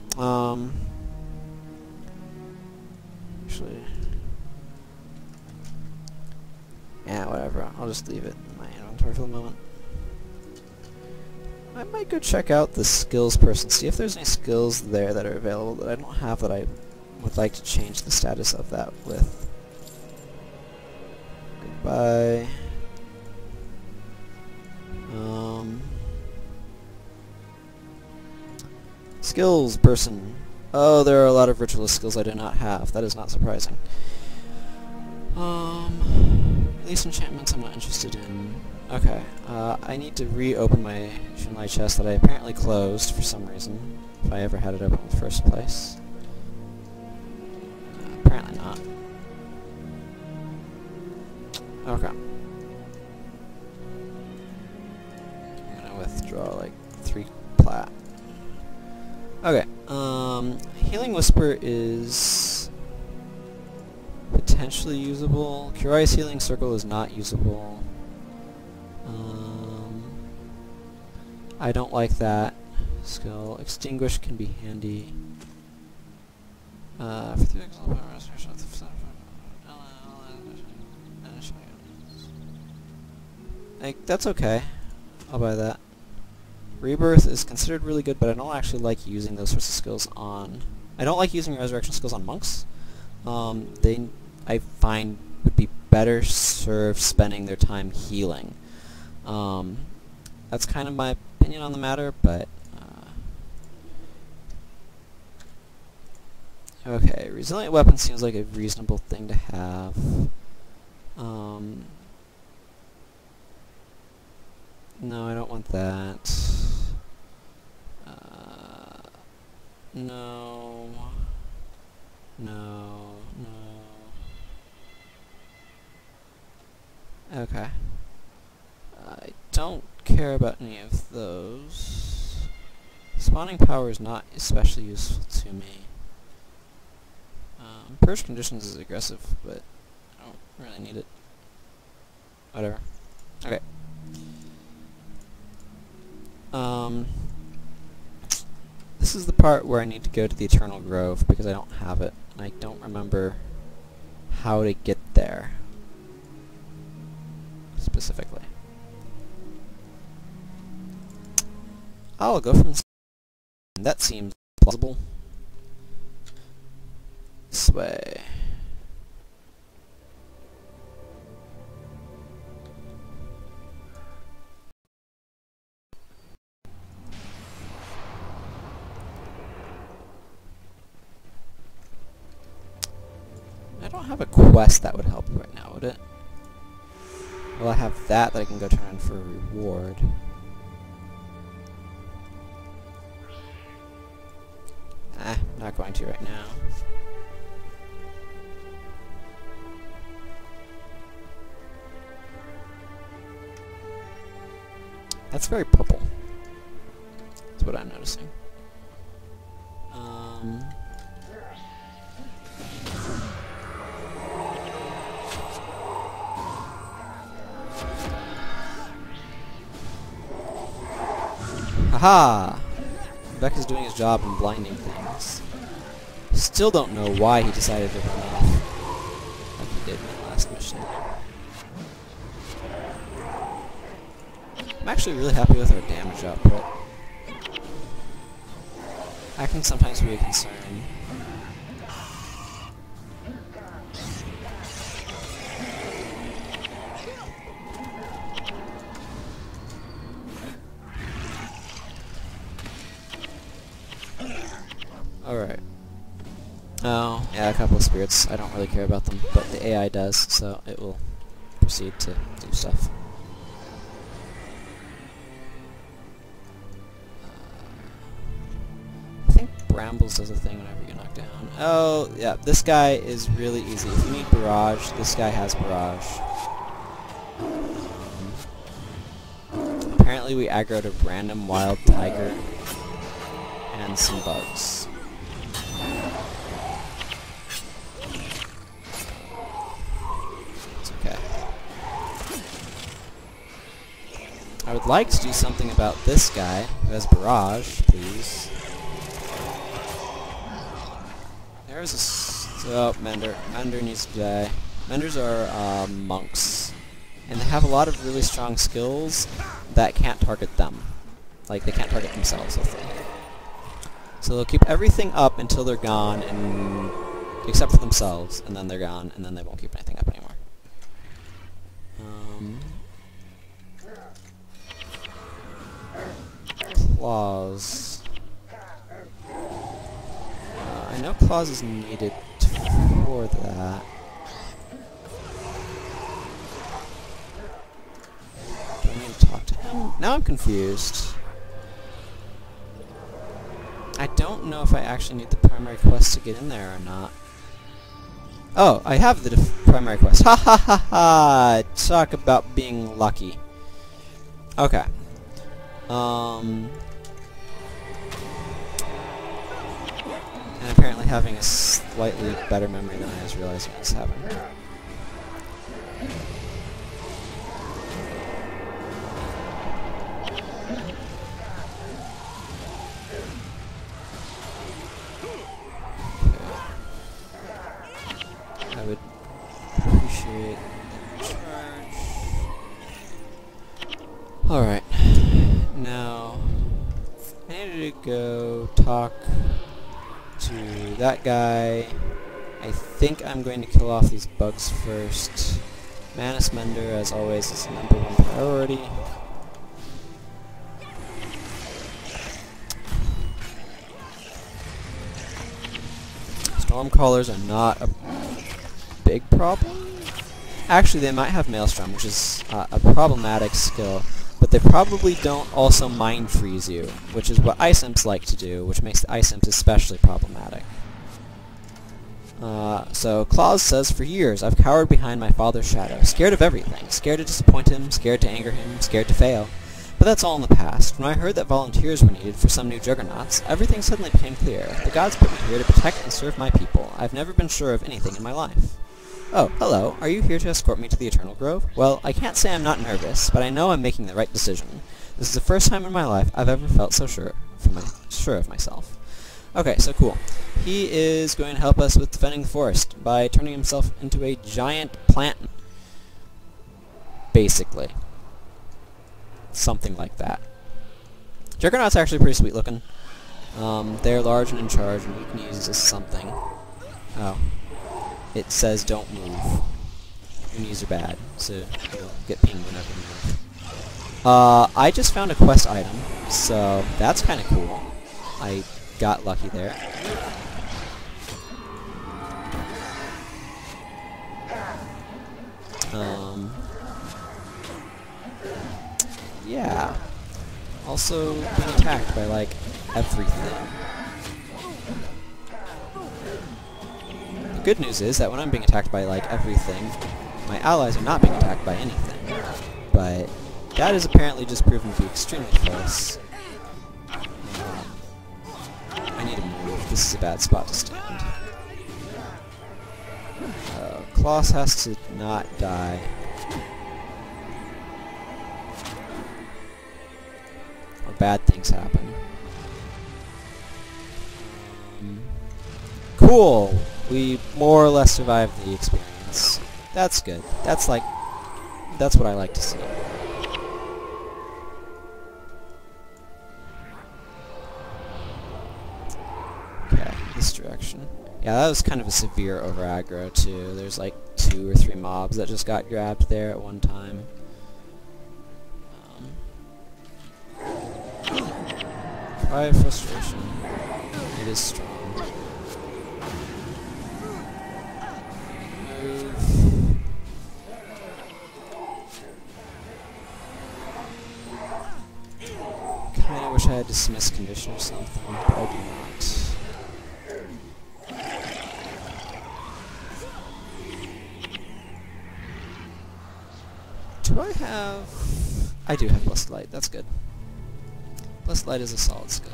Actually, yeah, whatever. I'll just leave it in my inventory for the moment. I might go check out the skills person, see if there's any skills there that are available that I don't have that I would like to change the status of that with. Goodbye. Skills person. Oh, there are a lot of ritualist skills I do not have. That is not surprising. Release enchantments I'm not interested in. Okay, I need to reopen my Shinlai chest that I apparently closed for some reason, if I ever had it open in the first place. Apparently not. Okay. I'm gonna withdraw like 3 plat. Okay, Healing Whisper is potentially usable. Kurai's Healing Circle is not usable. I don't like that skill. Extinguish can be handy. Like, that's okay. I'll buy that. Rebirth is considered really good, but I don't actually like using those sorts of skills on... I don't like using resurrection skills on monks. I find would be better served spending their time healing. That's kind of my opinion on the matter, but okay, resilient weapon seems like a reasonable thing to have. No, I don't want that. No. No. No. Okay. I don't care about any of those. Spawning power is not especially useful to me. Purge conditions is aggressive, but I don't really need it. Whatever. Okay. This is the part where I need to go to the Eternal Grove because I don't have it. And I don't remember how to get there specifically. I'll go from that seems plausible. This way. I don't have a quest that would help right now, would it? Well, I have that I can go turn in for a reward. Not going to right now. That's very purple. That's what I'm noticing. Haha! Beck is doing his job in blinding things. Still don't know why he decided to run off like he did in the last mission. I'm actually really happy with our damage output. I can sometimes be a concern. Alright. Oh, yeah, a couple of spirits. I don't really care about them, but the AI does, so it will proceed to do stuff. I think Brambles does a thing whenever you get knocked down. Oh, yeah, this guy is really easy. If you need Barrage, this guy has Barrage. Apparently we aggroed a random wild tiger and some bugs. It's okay. I would like to do something about this guy who has Barrage, please. There's a oh, Mender. Mender needs to die. Menders are monks, and they have a lot of really strong skills that can't target them. Like, they can't target themselves, I think. So they'll keep everything up until they're gone, and except for themselves, and then they're gone, and then they won't keep anything up anymore. Claws. I know claws is needed for that. Do I need to talk to him? Now I'm confused. I don't know if I actually need the primary quest to get in there or not. Oh, I have the primary quest. Ha ha ha ha! Talk about being lucky. Okay. And apparently having a slightly better memory than I was realizing I was having. I would appreciate the charge. Alright. Now, I needed to go talk to that guy I think I'm going to kill off these bugs first. Manus Mender, as always, is the #1 priority. Stormcrawlers are not a big problem. Actually, they might have Maelstrom, which is a problematic skill, but they probably don't also Mind Freeze you, which is what Ice Imps like to do, which makes the Ice Imps especially problematic. So Claus says, for years I've cowered behind my father's shadow, scared of everything, scared to disappoint him, scared to anger him, scared to fail. But that's all in the past. When I heard that volunteers were needed for some new juggernauts, everything suddenly became clear. The gods put me here to protect and serve my people. I've never been sure of anything in my life. Oh, hello. Are you here to escort me to the Eternal Grove? Well, I can't say I'm not nervous, but I know I'm making the right decision. This is the first time in my life I've ever felt so sure of myself. Okay, so cool. He is going to help us with defending the forest by turning himself into a giant plant. Basically. Something like that. Juggernaut's actually pretty sweet looking. They're large and in charge, and you can use this as something. Oh. It says don't move. Enemies are bad, so you'll get pinged whenever you move. I just found a quest item, so that's kind of cool. I got lucky there. Yeah. Also being attacked by, like, everything. The good news is that when I'm being attacked by, like, everything, my allies are not being attacked by anything. But that is apparently just proven to be extremely close. I need to move. This is a bad spot to stand. Klaus has to not die. Or bad things happen. Cool! We more or less survived the experience. That's good. That's what I like to see. Okay, this direction. Yeah, that was kind of a severe over-aggro, too. There's like 2 or 3 mobs that just got grabbed there at one time. Cry of frustration. It is strong. Move. Kinda wish I had dismiss condition or something, but I do not. Do I have... I do have Blessed Light, that's good. Blessed Light is a solid skill.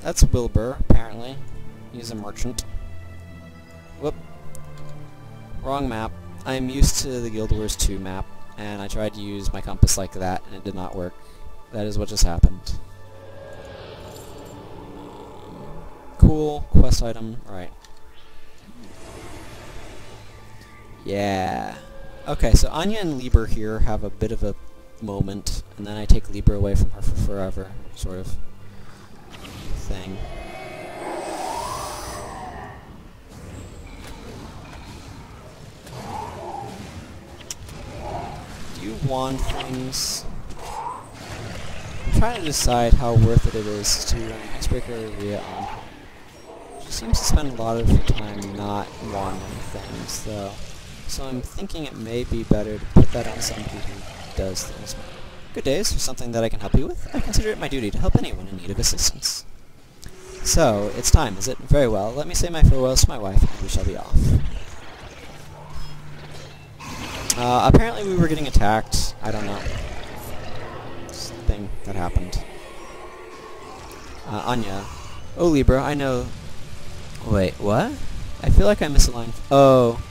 That's Wilbur, apparently. He's a merchant. Whoop. Wrong map. I'm used to the Guild Wars 2 map, and I tried to use my compass like that, and it did not work. That is what just happened. Cool. Quest item. Right. Yeah. Okay, so Anya and Lieber here have a bit of a moment, and then I take Lieber away from her for forever, sort of thing. Do you wand things? I'm trying to decide how worth it is to run Icebreaker Area on her. She seems to spend a lot of her time not wanding things, though. So I'm thinking it may be better to put that on somebody who does things more. Good days, for something that I can help you with. I consider it my duty to help anyone in need of assistance. So, it's time, is it? Very well. Let me say my farewells to my wife, and we shall be off. Apparently we were getting attacked. I don't know. It's a thing that happened. Anya. Oh, Libra, I know... Wait, what? I feel like I misaligned... Oh...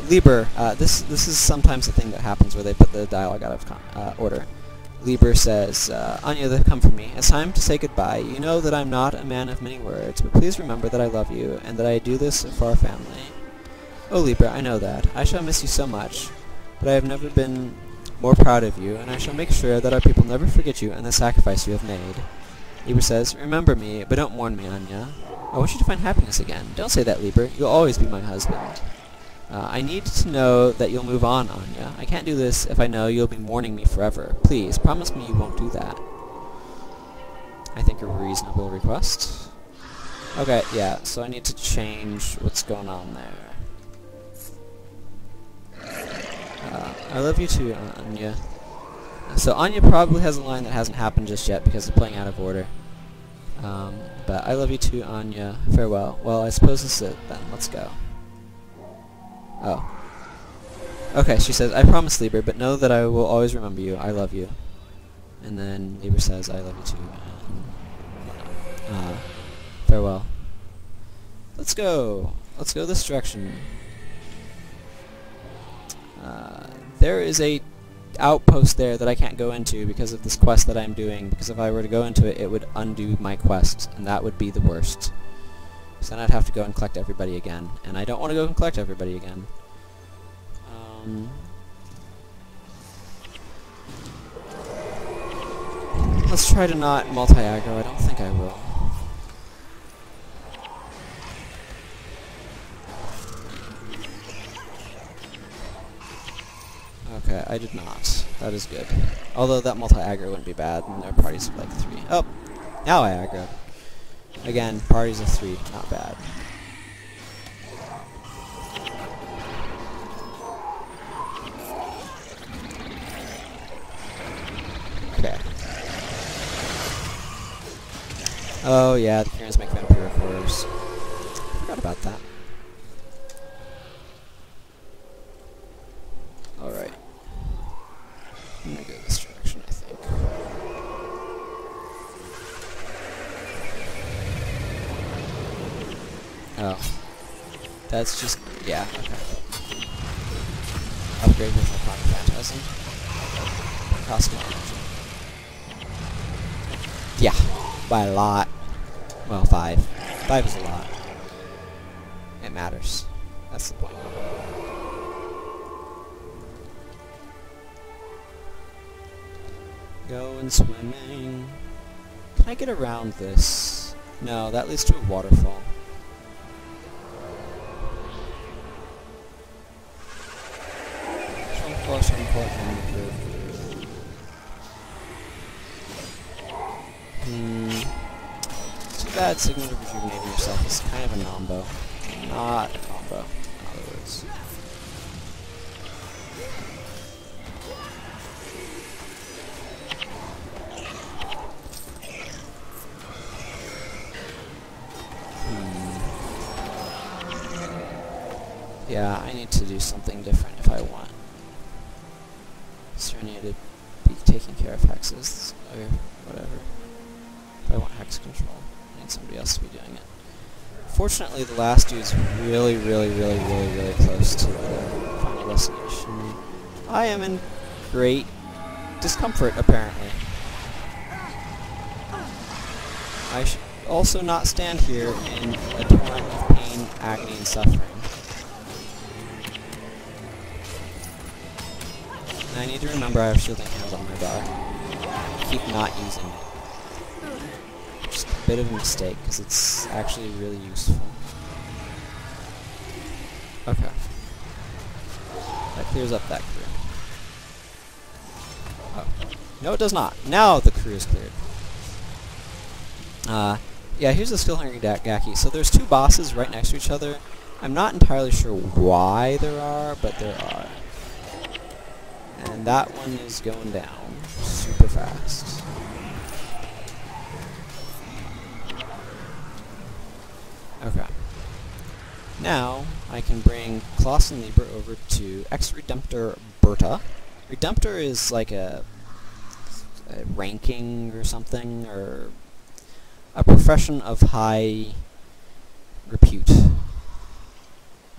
Lieber, this is sometimes the thing that happens where they put the dialogue out of order. Lieber says, Anya, they've come for me. It's time to say goodbye. You know that I'm not a man of many words, but please remember that I love you, and that I do this for our family. Oh, Lieber, I know that. I shall miss you so much, but I have never been more proud of you, and I shall make sure that our people never forget you and the sacrifice you have made. Lieber says, remember me, but don't mourn me, Anya. I want you to find happiness again. Don't say that, Lieber. You'll always be my husband. I need to know that you'll move on, Anya. I can't do this if I know you'll be mourning me forever. Please, promise me you won't do that. I think a reasonable request. Okay, yeah, so I need to change what's going on there. I love you too, Anya. So Anya probably has a line that hasn't happened just yet because it's playing out of order. But I love you too, Anya. Farewell. Well, I suppose this is it then. Let's go. Oh. Okay, she says, I promise, Lieber, but know that I will always remember you. I love you. And then Lieber says, I love you too. Farewell. Let's go. Let's go this direction. There is a outpost there that I can't go into because of this quest that I'm doing, because if I were to go into it, it would undo my quest, and that would be the worst. So then I'd have to go and collect everybody again, and I don't want to go and collect everybody again. Let's try to not multi-aggro. I don't think I will. Okay, I did not. That is good. Although that multi-aggro wouldn't be bad, and their parties of like 3. Oh! Now I aggroed. Again, parties of 3, not bad. Okay. Oh yeah, the Kirin's make vampire cores. Forgot about that. Alright. I'm gonna go this direction, I think. Oh. That's just... yeah, okay. Upgrade visual chronic phantasm. Cost energy. Yeah, by a lot. Well, 5. 5 is a lot. It matters. That's the point. Going swimming. Can I get around this? No, that leads to a waterfall. Too bad Sigmund of Rejuvenating Yourself is kind of a nombo. Not a combo, in other words. Yeah, I need to do something different if I want Serenia to be taking care of hexes, or whatever. If I want hex control, I need somebody else to be doing it. Fortunately, the last dude's really close to the final destination. I am in great discomfort, apparently. I should also not stand here in a torrent of pain, agony, and suffering. And I need to remember I have shielding hands on my bar. I keep not using it. Just a bit of a mistake, because it's actually really useful. Okay. That clears up that crew. Oh. No, it does not. Now the crew is cleared. Yeah, here's the Skill Hungry Gaki. So there's 2 bosses right next to each other. I'm not entirely sure why there are, but there are. And that one is going down super fast. Okay. Now, I can bring Klaus and Lieber over to Ex-Redemptor Berta. Redemptor is like a ranking or something, or a profession of high repute.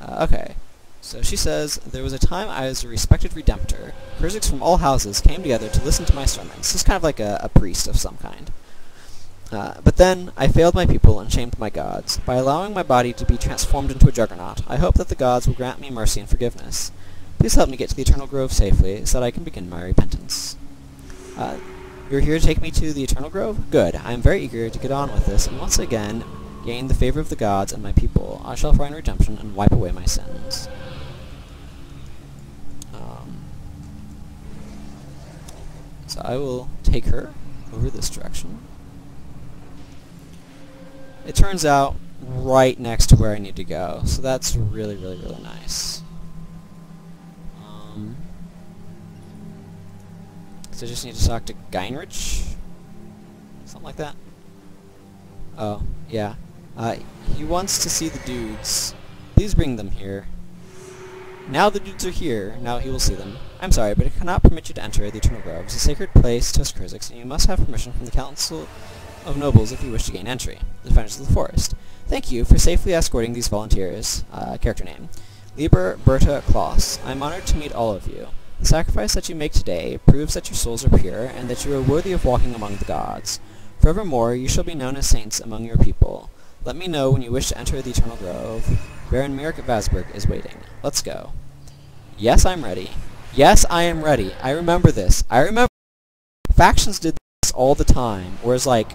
Okay. So she says, there was a time I was a respected Redemptor. Critics from all houses came together to listen to my sermons. This is kind of like a priest of some kind. But then, I failed my people and shamed my gods. By allowing my body to be transformed into a juggernaut, I hope that the gods will grant me mercy and forgiveness. Please help me get to the Eternal Grove safely, so that I can begin my repentance. You're here to take me to the Eternal Grove? Good. I am very eager to get on with this, and once again, gain the favor of the gods and my people. I shall find redemption and wipe away my sins. So I will take her over this direction. It turns out right next to where I need to go, so that's really, really, really nice. So I just need to talk to Geinrich? Something like that? Oh, yeah. He wants to see the dudes. Please bring them here. Now the dudes are here. Now he will see them. I'm sorry, but I cannot permit you to enter the Eternal Grove. It's a sacred place to us Kurzix, and you must have permission from the Council of Nobles if you wish to gain entry. The Defenders of the Forest. Thank you for safely escorting these volunteers. Character name. Lieber Berta Klaus. I am honored to meet all of you. The sacrifice that you make today proves that your souls are pure, and that you are worthy of walking among the gods. Forevermore, you shall be known as saints among your people. Let me know when you wish to enter the Eternal Grove. Baron Mirek Vasberg is waiting. Let's go. Yes, I'm ready. Yes, I am ready. I remember this. I remember factions did this all the time, whereas like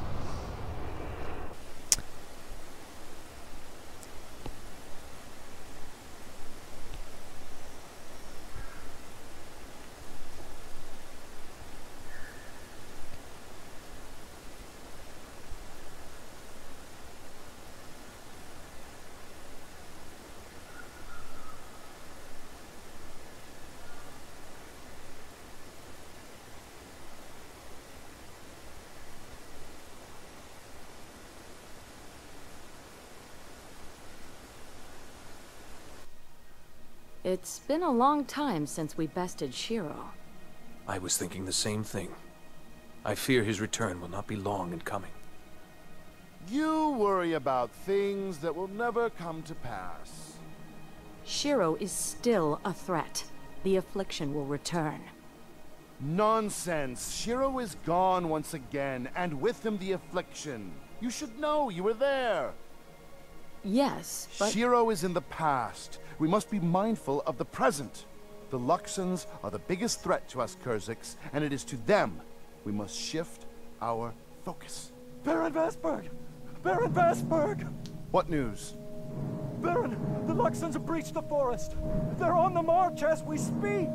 It's been a long time since we bested Shiro. I was thinking the same thing. I fear his return will not be long in coming. You worry about things that will never come to pass. Shiro is still a threat. The affliction will return. Nonsense. Shiro is gone once again, and with him the affliction. You should know, you were there. Yes, but... Shiro is in the past. We must be mindful of the present. The Luxons are the biggest threat to us Kurzix, and it is to them we must shift our focus. Baron Vasberg! Baron Vasberg! What news? Baron, the Luxons have breached the forest. They're on the march as we speak.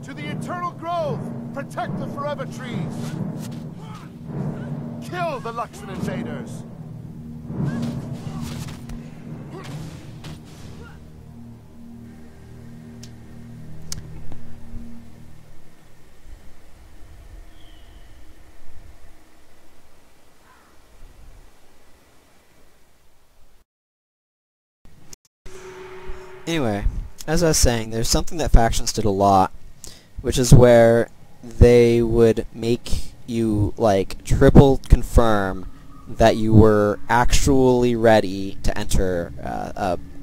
To the Eternal Grove! Protect the Forever Trees! Kill the Luxon invaders! Anyway, as I was saying, there's something that factions did a lot, which is where they would make you, like, triple confirm that you were actually ready to enter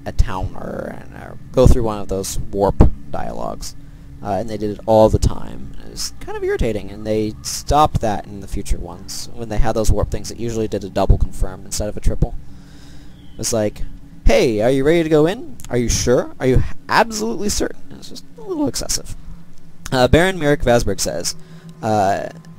a town or go through one of those warp dialogues. And they did it all the time. It was kind of irritating, and they stopped that in the future ones. When they had those warp things, it usually did a double confirm instead of a triple. It was like, hey, are you ready to go in? Are you sure? Are you absolutely certain? It's just a little excessive. Baron Mirek Vasberg says,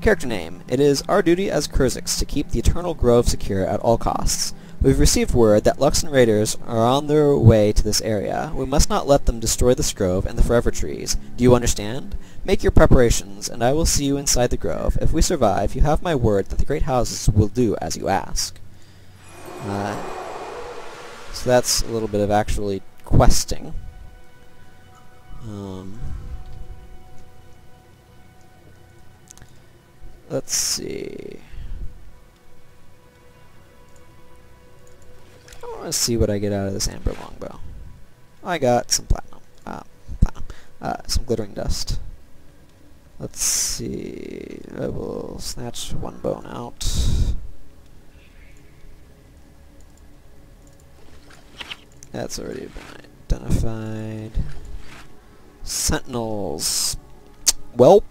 character name, it is our duty as Kurzix to keep the Eternal Grove secure at all costs. We've received word that Luxon raiders are on their way to this area. We must not let them destroy this grove and the Forever Trees. Do you understand? Make your preparations, and I will see you inside the grove. If we survive, you have my word that the great houses will do as you ask. So that's a little bit of actually questing. Let's see. I want to see what I get out of this amber longbow. I got some platinum. Some glittering dust. Let's see. I will snatch one bone out. That's already been identified. Sentinels. Welp.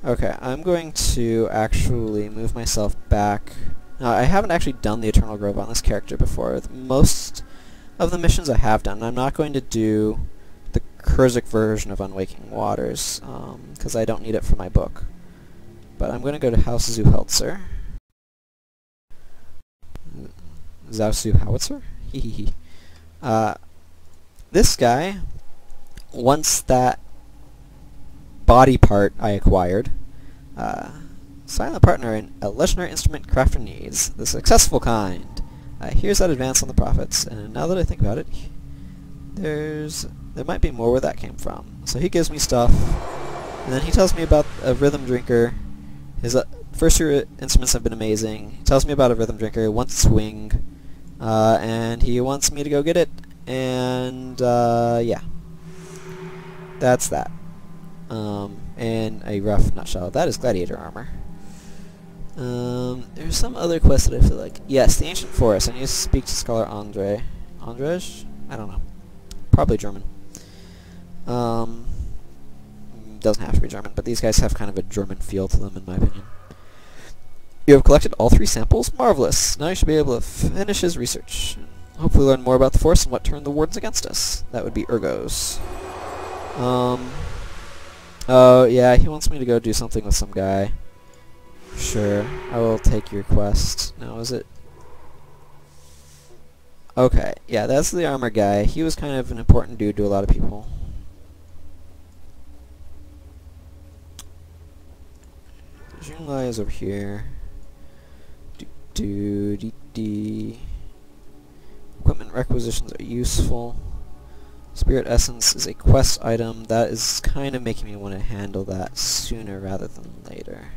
Okay, I'm going to actually move myself back. Now, I haven't actually done the Eternal Grove on this character before. Most of the missions I have done. I'm not going to do the Kurzik version of Unwaking Waters, because I don't need it for my book. But I'm going to go to House Zuheltzer. Zuheltzer? Hehehe. This guy wants that body part I acquired. Silent partner in a legendary instrument crafter needs. The successful kind. Here's that advance on the profits. And now that I think about it, there might be more where that came from. So he gives me stuff, and then he tells me about a rhythm drinker. His first two instruments have been amazing. He tells me about a rhythm drinker, wants swing, and he wants me to go get it. And yeah, that's that. In a rough nutshell, that is gladiator armor. There's some other quest that I feel like... Yes, the Ancient Forest. I need to speak to Scholar Andrej? I don't know. Probably German. Doesn't have to be German, but these guys have kind of a German feel to them, in my opinion. You have collected all 3 samples? Marvelous! Now you should be able to finish his research. Hopefully learn more about the Force and what turned the Wardens against us. That would be Urgos. Oh, yeah, he wants me to go do something with some guy. Sure, I will take your quest. Now, is it... Okay, yeah, that's the armor guy. He was kind of an important dude to a lot of people. Junlai is over here. Equipment requisitions are useful. Spirit Essence is a quest item. That is kind of making me want to handle that sooner rather than later.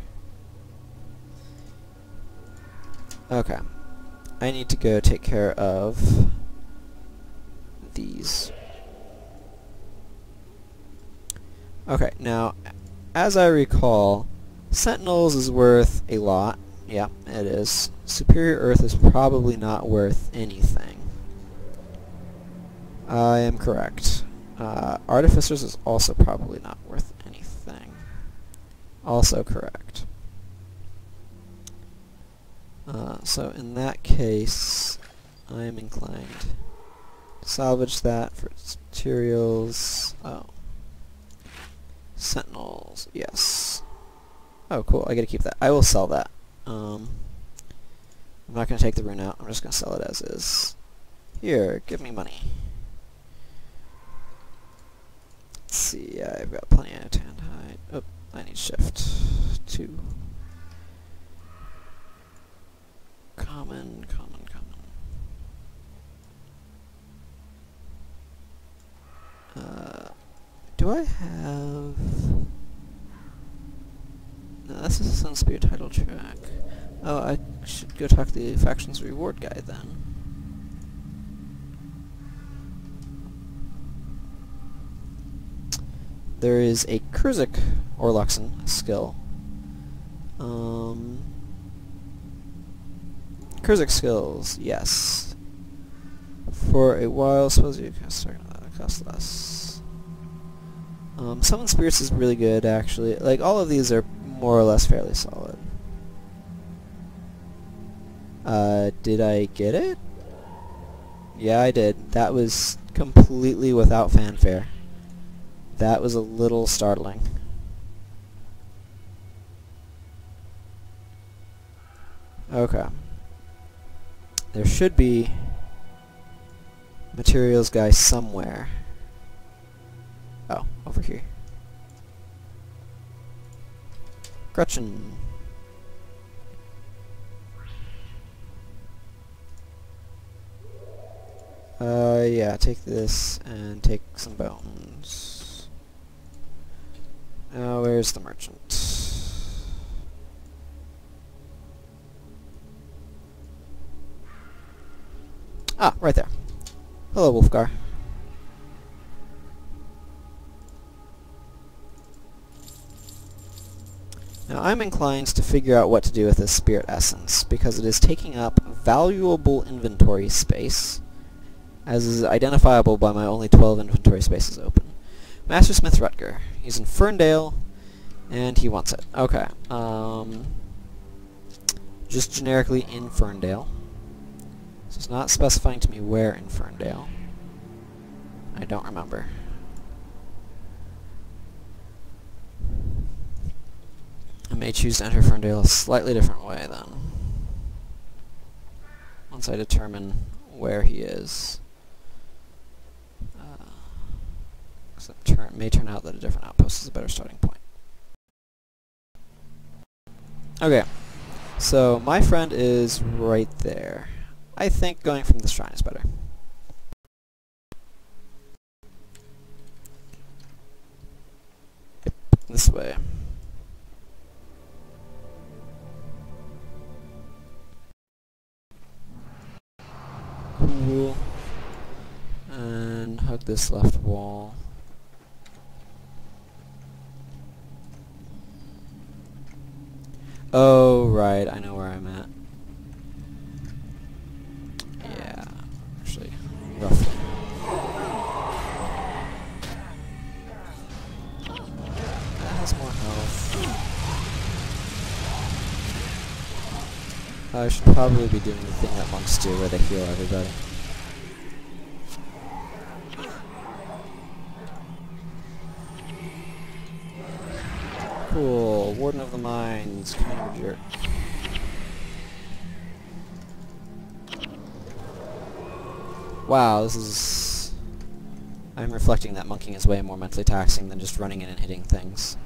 Okay. I need to go take care of these. Okay, now, as I recall, Sentinels is worth a lot. Yeah, it is. Superior Earth is probably not worth anything. I am correct. Artificers is also probably not worth anything. Also correct. So in that case, I am inclined to salvage that for its materials. Oh. Sentinels, yes. Oh, cool, I gotta keep that. I will sell that. I'm not gonna take the rune out, I'm just gonna sell it as is. Here, give me money. Let's see, I've got plenty of tan hide. Oh, I need shift. 2. Common. Do I have... No, this is a Sunspirit title track. Oh, I should go talk to the faction's reward guy then. There is a Kurzik Orluxen skill. Kurzik skills, yes. For a while, suppose you can start cost less. Summon Spirits is really good, actually. Like, all of these are more or less fairly solid. Did I get it? Yeah, I did. That was completely without fanfare. That was a little startling. Okay. There should be materials guy somewhere. Oh, over here. Gretchen. Yeah, take this and take some bones. Where's the merchant? Ah, right there. Hello, Wolfgar. Now, I'm inclined to figure out what to do with this Spirit Essence, because it is taking up valuable inventory space, as is identifiable by my only 12 inventory spaces open. Master Smith Rutger. He's in Ferndale, and he wants it. Okay. Just generically in Ferndale. So it's not specifying to me where in Ferndale. I don't remember. I may choose to enter Ferndale a slightly different way then. Once I determine where he is. It may turn out that a different outpost is a better starting point. Okay, so my friend is right there. I think going from the shrine is better. Yep, this way. Cool. And hug this left wall. Oh, right, I know where I'm at. Yeah, actually, roughly. That has more health. I should probably be doing the thing that monks do where they heal everybody. Cool, Warden of the Mines, kind of a jerk. Wow, this is... I'm reflecting that monkeying is way more mentally taxing than just running in and hitting things.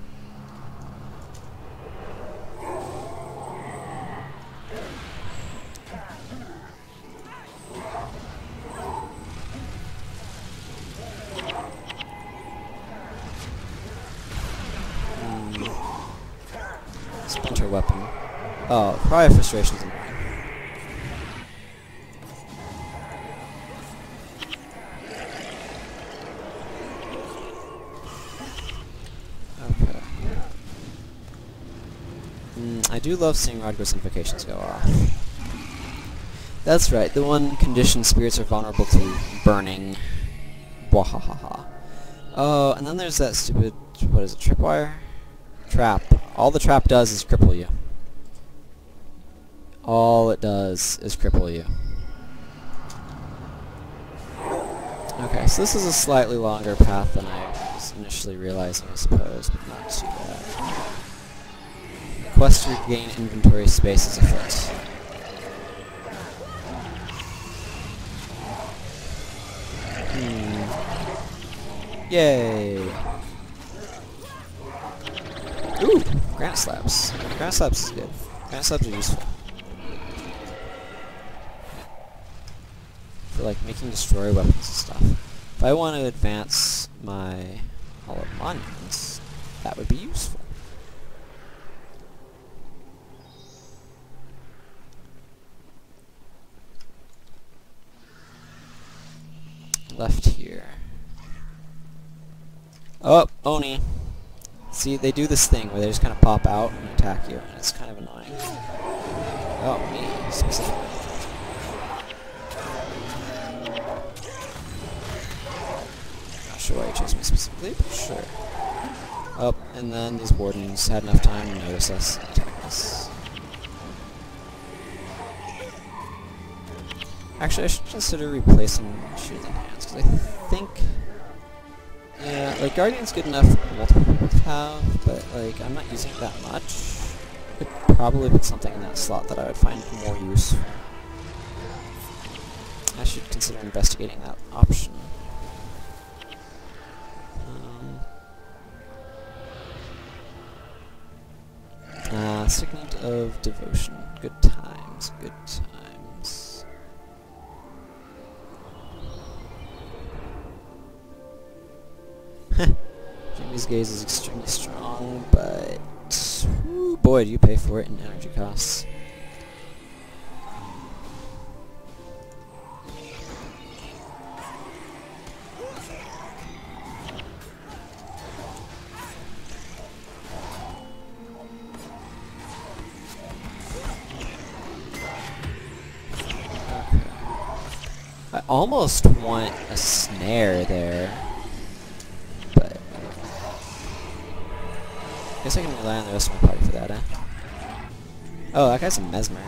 Splinter weapon. Oh, Cry of Frustration's annoying. Okay. I do love seeing Rodgo's invocations go off. That's right, the one condition spirits are vulnerable to burning. Wahahaha. Oh, and then there's that stupid, what is it, tripwire? Trap. All the trap does is cripple you. All it does is cripple you. Okay, so this is a slightly longer path than I was initially realizing, I suppose, but not too bad. Quest to regain inventory space is afoot. Yay! Ooh! Granite slabs. Granite slabs is good. Granite slabs are useful. For like making destroyer weapons and stuff. If I want to advance my Hall of Monuments, that would be useful. Left here. Oh, Oni. See, they do this thing where they just kind of pop out and attack you, and it's kind of annoying. Oh, me, specifically. Not sure why you chose me specifically, but sure. Oh, and then these wardens had enough time to notice us and attack us. Actually, I should consider replacing shield and hands, because I think... Yeah, like, Guardian's good enough for multiple people to have, but, like, I'm not using it that much. I could probably put something in that slot that I would find more useful. I should consider investigating that option. Signet of Devotion. Good times, good times. Jamie's gaze is extremely strong, but... Ooh, boy, do you pay for it in energy costs. I almost want a snare there, but I guess I can rely on the rest of my party for that, eh? Oh, that guy's a mesmer.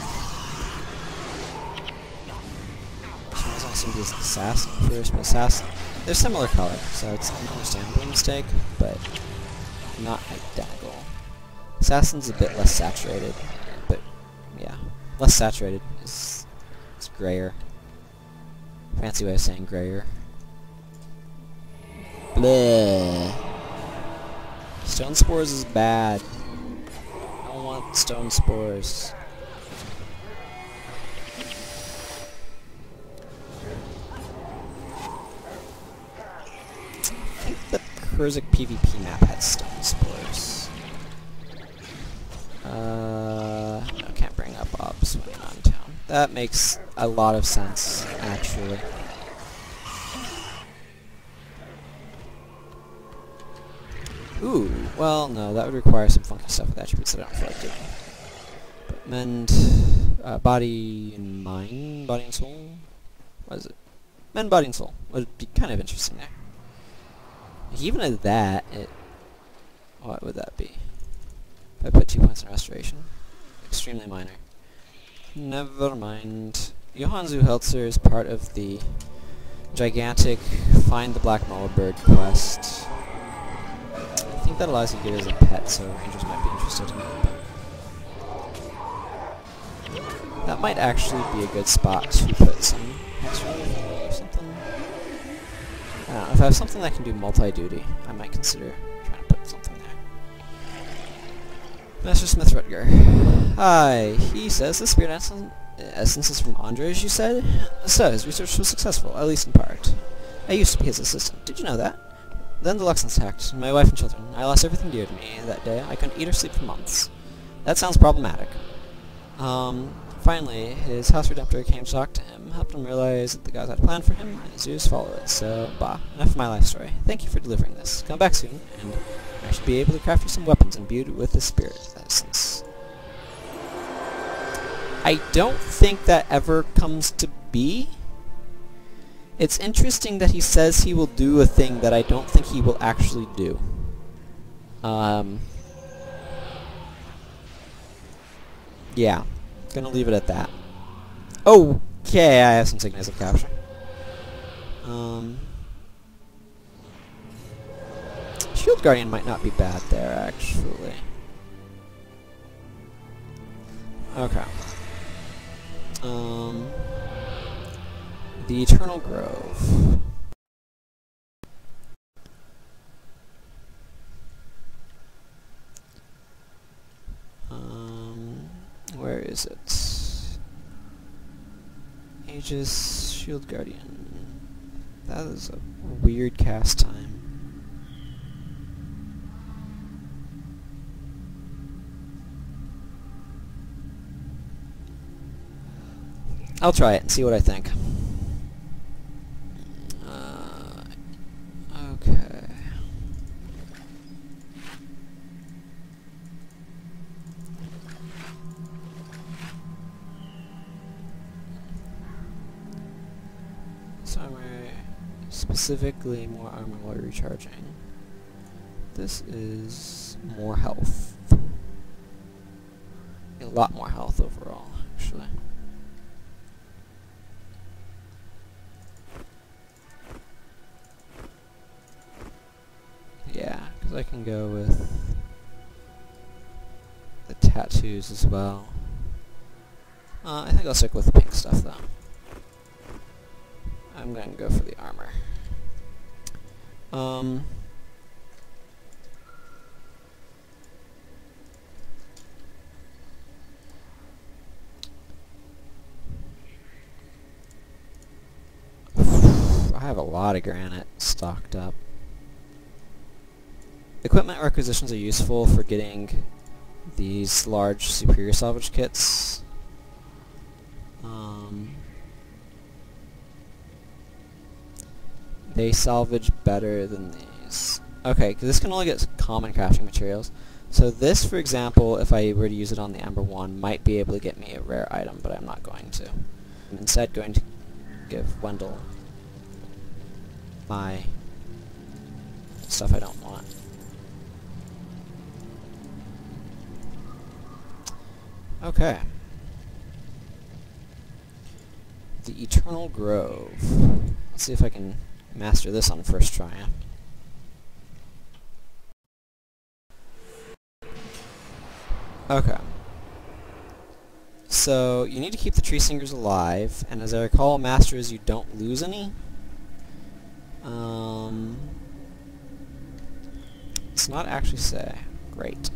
She doesn't seem to be an assassin first, but assassin. They're similar color, so it's an understandable mistake, but not identical. Assassin's a bit less saturated, but yeah, less saturated is it's grayer. Fancy way of saying grayer. Bleh. Stone spores is bad. I don't want stone spores. I think the Kurzik PvP map had stone spores. No, can't bring up ops when you're not in town. That makes a lot of sense, actually. Ooh, well, no, that would require some funky stuff with attributes that I don't feel like doing. But mend, body and mind, body and soul? What is it? Mend, body and soul would be kind of interesting there. Even at that, what would that be? If I put 2 points in restoration? Extremely minor. Never mind. Johann Zuhelzer is part of the gigantic Find the Black Mauler Bird quest. I think that allows you to get it as a pet, so rangers might be interested in it. That might actually be a good spot to put some extra or something. I don't know, if I have something that can do multi-duty, I might consider trying to put something there. Master Smith Rutger. Hi, he says the spirit essence is from Andres, you said? So, his research was successful, at least in part. I used to be his assistant. Did you know that? Then the Luxons attacked, my wife and children. I lost everything dear to me that day. I couldn't eat or sleep for months. That sounds problematic. Finally, his house redemptor came to talk to him, helped him realize that the gods had a plan for him, and his Zeus followed it. So, bah, enough of my life story. Thank you for delivering this. Come back soon, and I should be able to craft you some weapons imbued with the spirit essence. I don't think that ever comes to be. It's interesting that he says he will do a thing that I don't think he will actually do. Yeah. Gonna leave it at that. Okay, I have some signals of capture. Shield Guardian might not be bad there, actually. Okay. The Eternal Grove. Where is it? Aegis, Shield Guardian. That is a weird cast time. I'll try it and see what I think. Okay. So armor, specifically more armor while recharging. This is more health. A lot more health overall, actually. Yeah, because I can go with the tattoos as well. I think I'll stick with the pink stuff though. I'm going to go for the armor. I have a lot of granite stocked up. Equipment requisitions are useful for getting these large superior salvage kits. They salvage better than these. Okay, because this can only get common crafting materials. So this, for example, if I were to use it on the Amber 1, might be able to get me a rare item, but I'm not going to. I'm instead going to give Wendell my stuff I don't want. Okay. The Eternal Grove. Let's see if I can master this on first try. Okay. So, you need to keep the tree singers alive, and as I recall, Masters, you don't lose any. It's not actually say. Great.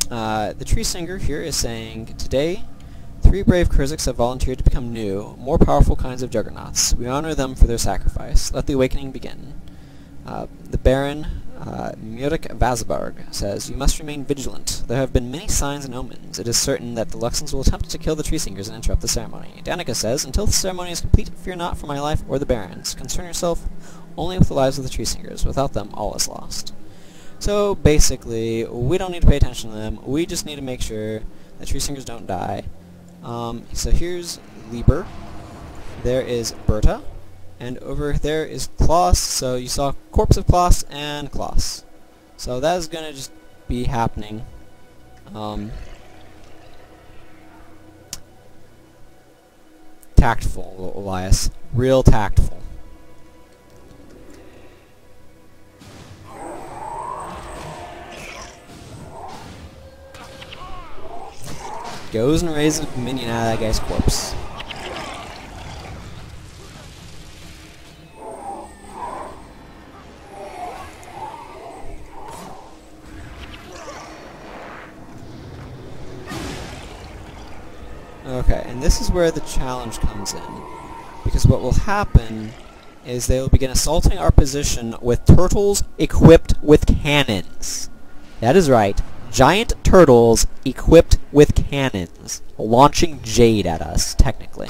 The tree singer here is saying, today, 3 brave Kurziks have volunteered to become new, more powerful kinds of juggernauts. We honor them for their sacrifice. Let the awakening begin. The Baron, Murik Vazberg, says, you must remain vigilant. There have been many signs and omens. It is certain that the Luxons will attempt to kill the tree singers and interrupt the ceremony. Danica says, until the ceremony is complete, fear not for my life or the Baron's. Concern yourself only with the lives of the tree singers. Without them, all is lost. So, basically, we don't need to pay attention to them. We just need to make sure that tree singers don't die. So here's Lieber. There is Berta. And over there is Klaus. So you saw corpse of Klaus and Klaus. So that is going to just be happening. Tactful, Elias. Real tactful. Goes and raises a minion out of that guy's corpse. Okay, and this is where the challenge comes in. Because what will happen is they will begin assaulting our position with turtles equipped with cannons. That is right. Giant turtles equipped with cannons, launching jade at us, technically.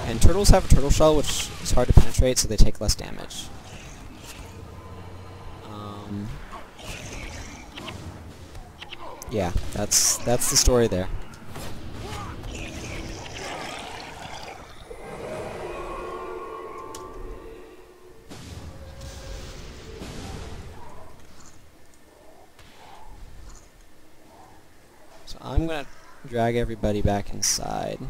And turtles have a turtle shell, which is hard to penetrate, so they take less damage. Yeah, that's the story there. So I'm gonna drag everybody back inside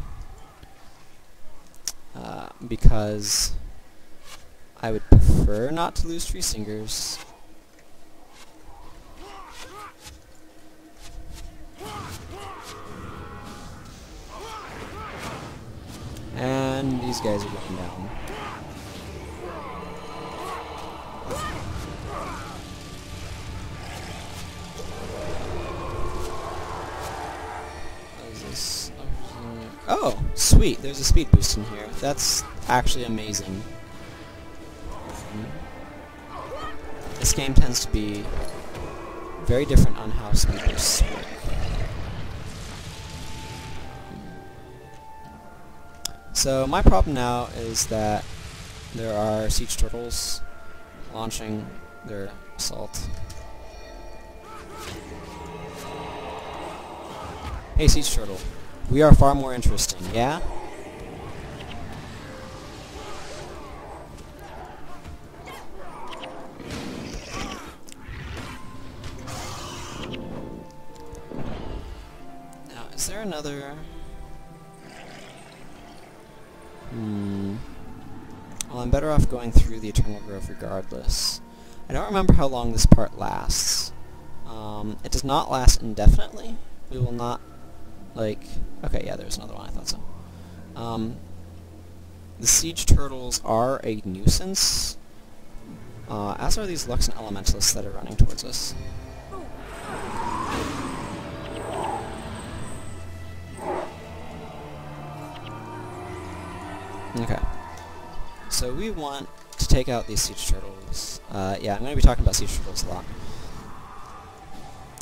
because I would prefer not to lose tree singers. And these guys are going down. What is this? Oh, sweet. There's a speed boost in here. That's actually amazing. This game tends to be very different on how speed boosts work. So my problem now is that there are siege turtles launching their assault. Hey siege turtle, we are far more interesting, yeah? Now, is there another... Well, I'm better off going through the Eternal Grove regardless. I don't remember how long this part lasts. It does not last indefinitely. We will not, like... Okay, yeah, there's another one, I thought so. The siege turtles are a nuisance, as are these Luxon elementalists that are running towards us. Okay. So we want to take out these siege turtles. Yeah, I'm going to be talking about siege turtles a lot.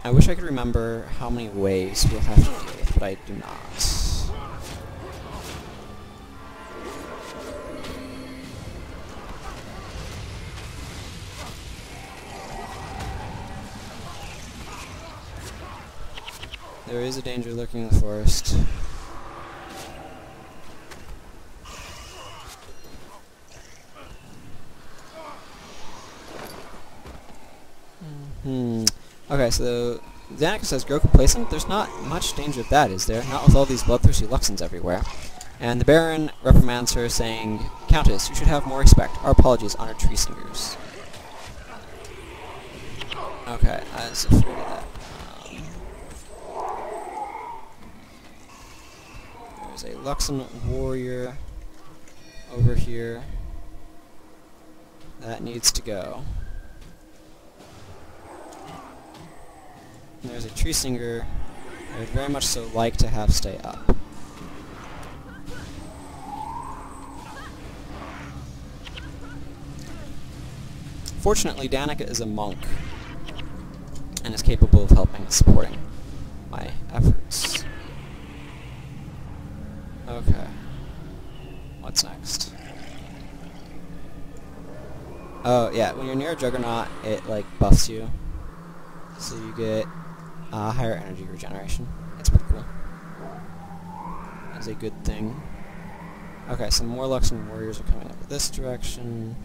I wish I could remember how many waves we'll have to deal with, but I do not. There is a danger lurking in the forest. Okay, so Danica says, grow complacent? There's not much danger of that, is there? Not with all these bloodthirsty Luxons everywhere. And the Baron reprimands her, saying, Countess, you should have more respect. Our apologies, honored tree singers. Okay, I was afraid of that. There's a Luxon warrior over here. That needs to go. And there's a tree singer I would very much so like to have stay up. Fortunately, Danica is a monk and is capable of helping and supporting my efforts. Okay. What's next? Oh, yeah, when you're near a Juggernaut, it, like, buffs you. So you get higher energy regeneration. It's pretty cool. That's a good thing. Okay, some more Luxon warriors are coming up this direction.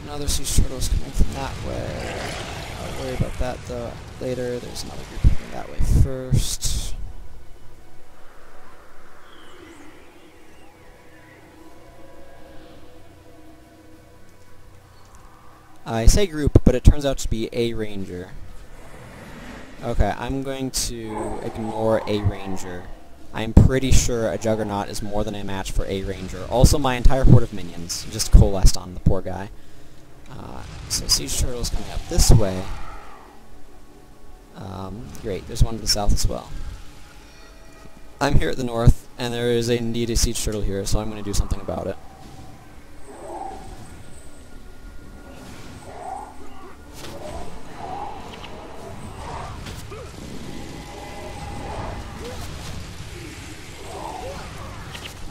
Another siege turtle is coming from that way. I'll worry about that though later. There's another group coming that way first. I say group, but it turns out to be a ranger. Okay, I'm going to ignore a ranger. I'm pretty sure a Juggernaut is more than a match for a ranger. Also, my entire horde of minions just coalesced on the poor guy. So siege turtles coming up this way. Great, there's one to the south as well. I'm here at the north, and there is indeed a siege turtle here, so I'm going to do something about it.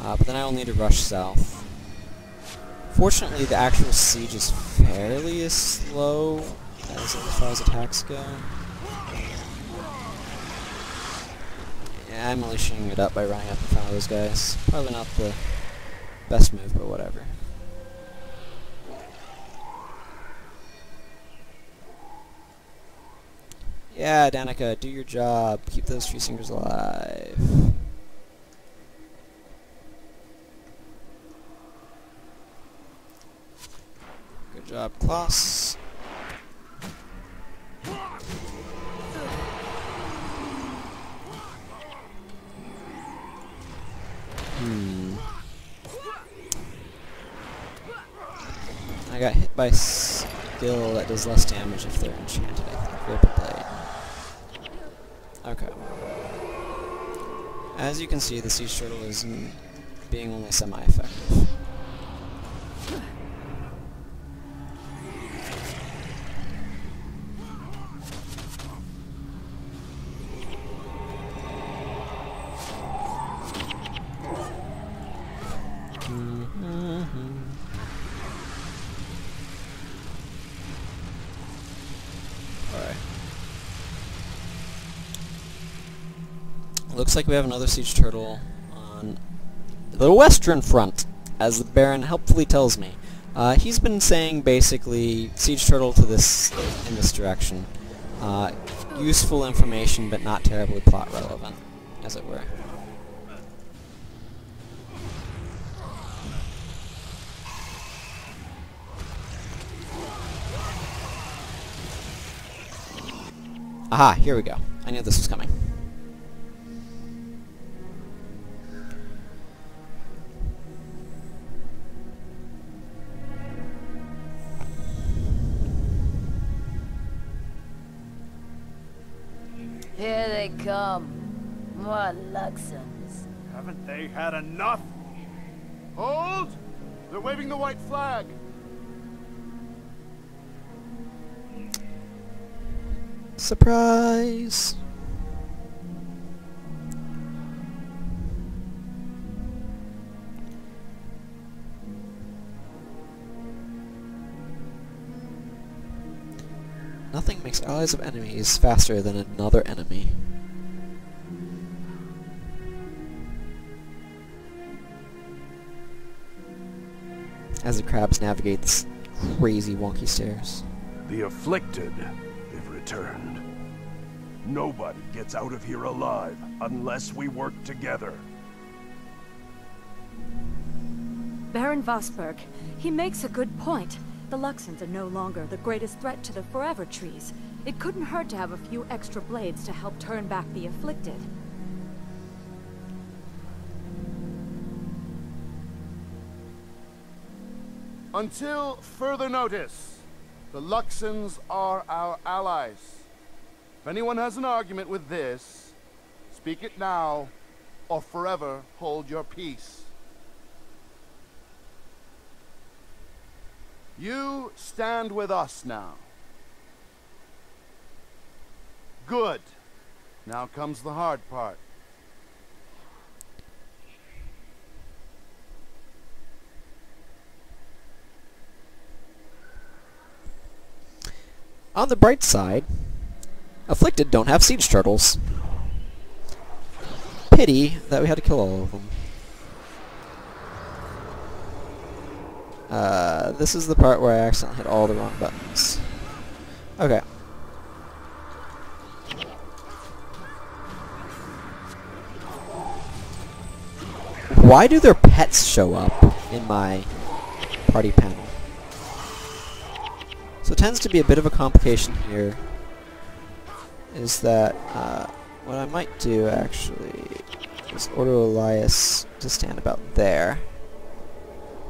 But then I will need to rush south. Fortunately, the actual siege is fairly slow as far as attacks go. Yeah, I'm unleashing it up by running up in front of those guys. Probably not the best move, but whatever. Yeah, Danica, do your job. Keep those tree singers alive. Good job, Klaus. I got hit by skill that does less damage if they're enchanted, I think. Ripple Blade. Okay. As you can see, the siege turtle is being only semi-effective. Alright. Looks like we have another siege turtle on the western front, as the Baron helpfully tells me. He's been saying basically siege turtle to this in this direction. Useful information, but not terribly plot relevant, as it were. Aha, here we go. I knew this was coming. Here they come. More Luxons. Haven't they had enough? Hold! They're waving the white flag. Surprise! Nothing makes allies of enemies faster than another enemy. as the crabs navigate this crazy wonky stairs. The afflicted, they've returned. Nobody gets out of here alive unless we work together. Baron Vosberg, he makes a good point. The Luxons are no longer the greatest threat to the Forever Trees. It couldn't hurt to have a few extra blades to help turn back the afflicted. Until further notice, the Luxons are our allies. If anyone has an argument with this, speak it now, or forever hold your peace. You stand with us now. Good. Now comes the hard part. On the bright side, afflicted don't have siege turtles. Pity that we had to kill all of them. This is the part where I accidentally hit all the wrong buttons. Okay. Why do their pets show up in my party panel? So it tends to be a bit of a complication here, is that what I might do actually is order Elias to stand about there.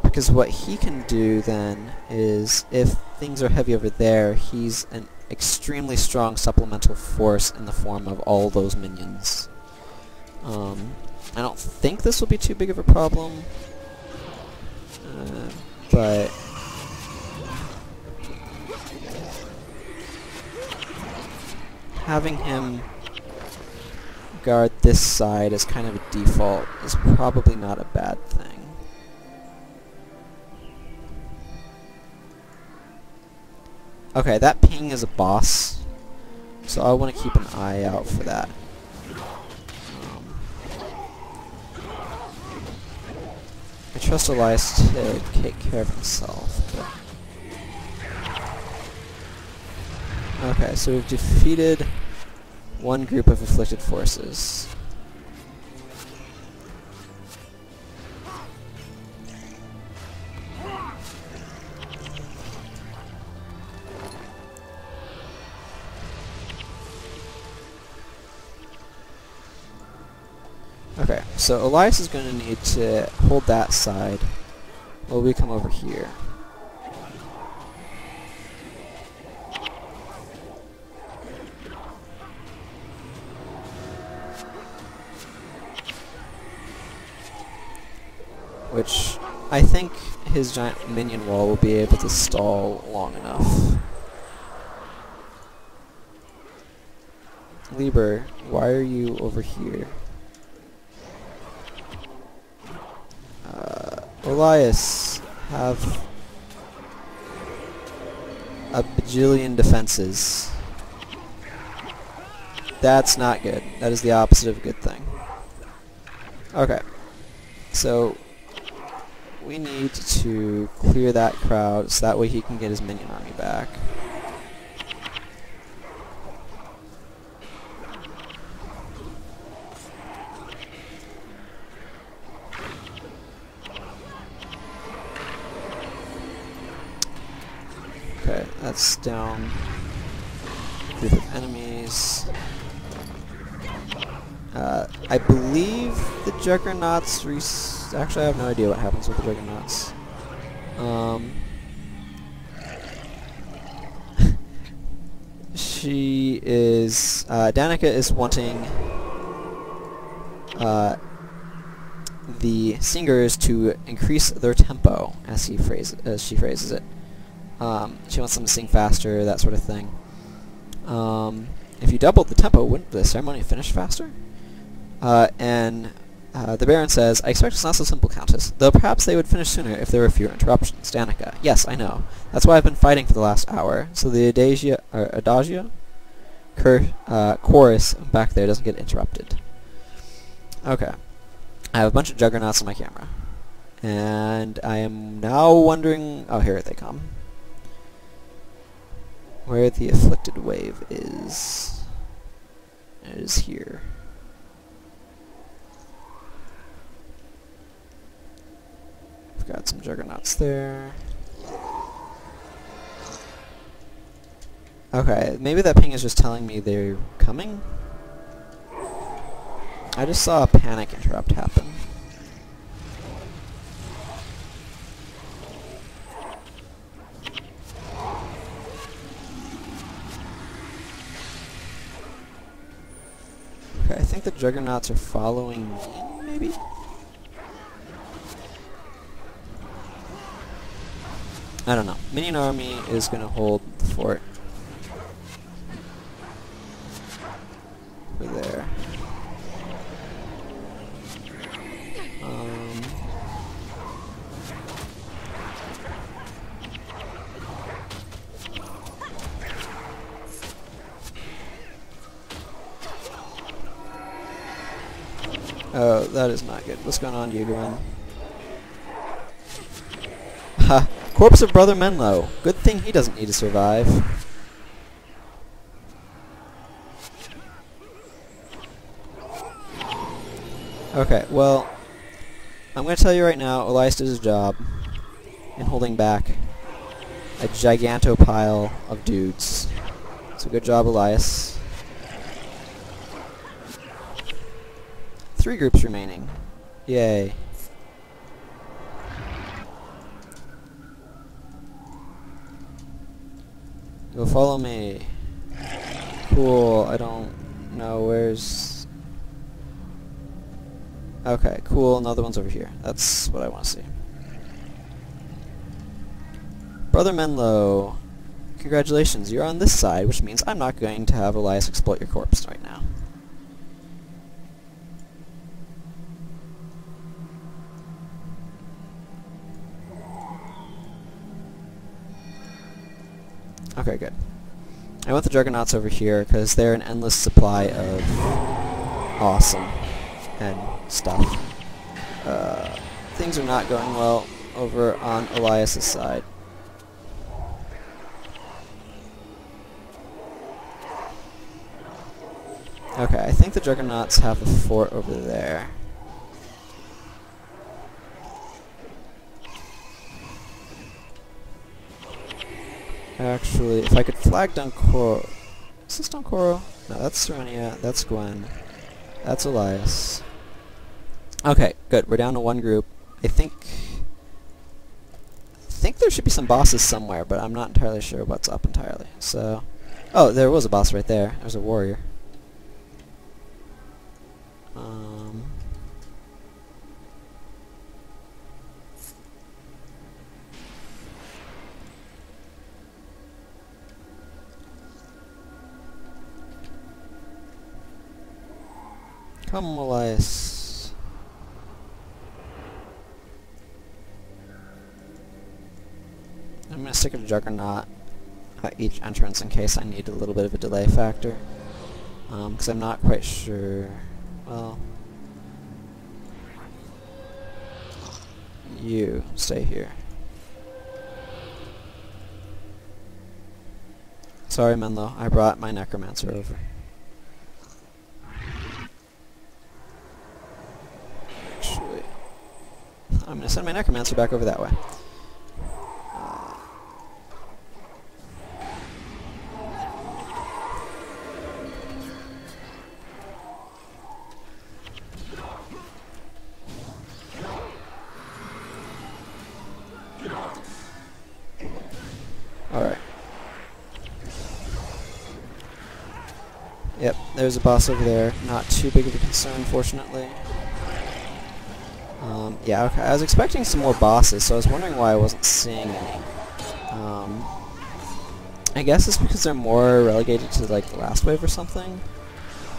Because what he can do then is, if things are heavy over there, he's an extremely strong supplemental force in the form of all those minions. I don't think this will be too big of a problem, but having him guard this side as kind of a default is probably not a bad thing. Okay, that ping is a boss, so I want to keep an eye out for that. I trust Elias to take care of himself. Okay, so we've defeated one group of afflicted forces. Okay, so Elias is going to need to hold that side while we come over here. Which I think his giant minion wall will be able to stall long enough. Lieber, why are you over here? Elias, have a bajillion defenses. That's not good. That is the opposite of a good thing. Okay. So we need to clear that crowd so that way he can get his minion army back. Okay, that's down. Group of enemies. I believe the Juggernauts actually, I have no idea what happens with the Juggernauts. She is... Danica is wanting the singers to increase their tempo, as she phrases it. She wants them to sing faster, that sort of thing. If you doubled the tempo, wouldn't the ceremony finish faster? The Baron says, I expect it's not so simple, Countess, though perhaps they would finish sooner if there were fewer interruptions. Danica, yes, I know. That's why I've been fighting for the last hour, so the Adagio chorus back there doesn't get interrupted. Okay. I have a bunch of Juggernauts on my camera. And I am now wondering... Oh, here they come. Where the afflicted wave is. It is here. We've got some juggernauts there. Okay, maybe that ping is just telling me they're coming? I just saw a panic interrupt happen. Okay, I think the juggernauts are following me, maybe? I don't know. Minion army is going to hold the fort. Over there. Oh, that is not good. What's going on, Yuguin? Ha! Corpse of Brother Menlo. Good thing he doesn't need to survive. Okay, well, I'm going to tell you right now, Elias did his job in holding back a giganto pile of dudes. So good job, Elias. 3 groups remaining. Yay. Go follow me. Cool, I don't know where's... Okay, cool, another one's over here. That's what I want to see. Brother Menlo, congratulations, you're on this side, which means I'm not going to have Elias exploit your corpse right now. Okay, good. I want the Juggernauts over here because they're an endless supply of awesome and stuff. Things are not going well over on Elias's side. Okay, I think the Juggernauts have the fort over there. Actually, if I could flag down Koro... Is this down Koro? No, that's Serenia, that's Gwen, that's Elias. Okay, good, we're down to 1 group. I think there should be some bosses somewhere, but I'm not entirely sure what's up entirely. So... Oh, there was a boss right there. There's a warrior. Come, Elias. I'm going to stick a Juggernaut at each entrance in case I need a little bit of a delay factor. Because I'm not quite sure... Well... You stay here. Sorry, Menlo. I brought my Necromancer over. Actually, I'm going to send my Necromancer back over that way. Alright. Yep, there's a boss over there. Not too big of a concern, fortunately. Yeah, okay. I was expecting some more bosses, so I was wondering why I wasn't seeing any. I guess it's because they're more relegated to, like, the last wave or something.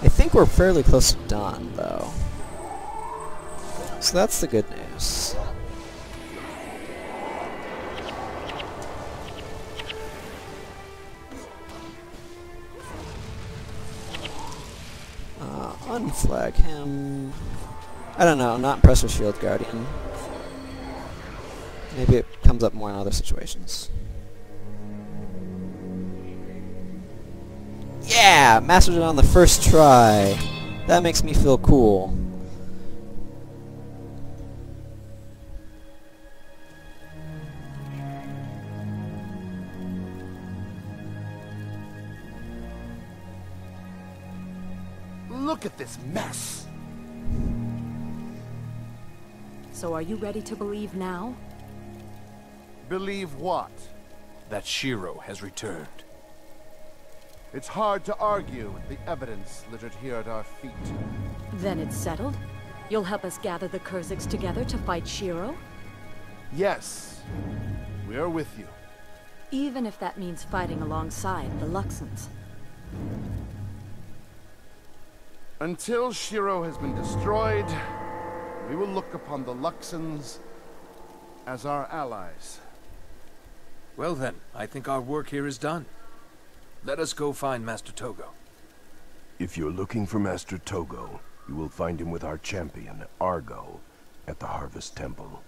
I think we're fairly close to done, though. So that's the good news. Unflag him. I don't know, not impressed with Shield Guardian. Maybe it comes up more in other situations. Yeah! Mastered it on the first try! That makes me feel cool. Look at this mess! So are you ready to believe now? Believe what? That Shiro has returned. It's hard to argue with the evidence littered here at our feet. Then it's settled? You'll help us gather the Kurziks together to fight Shiro? Yes, we are with you. Even if that means fighting alongside the Luxons. Until Shiro has been destroyed, we will look upon the Luxons as our allies. Well then, I think our work here is done. Let us go find Master Togo. If you're looking for Master Togo, you will find him with our champion, Argo, at the Harvest Temple.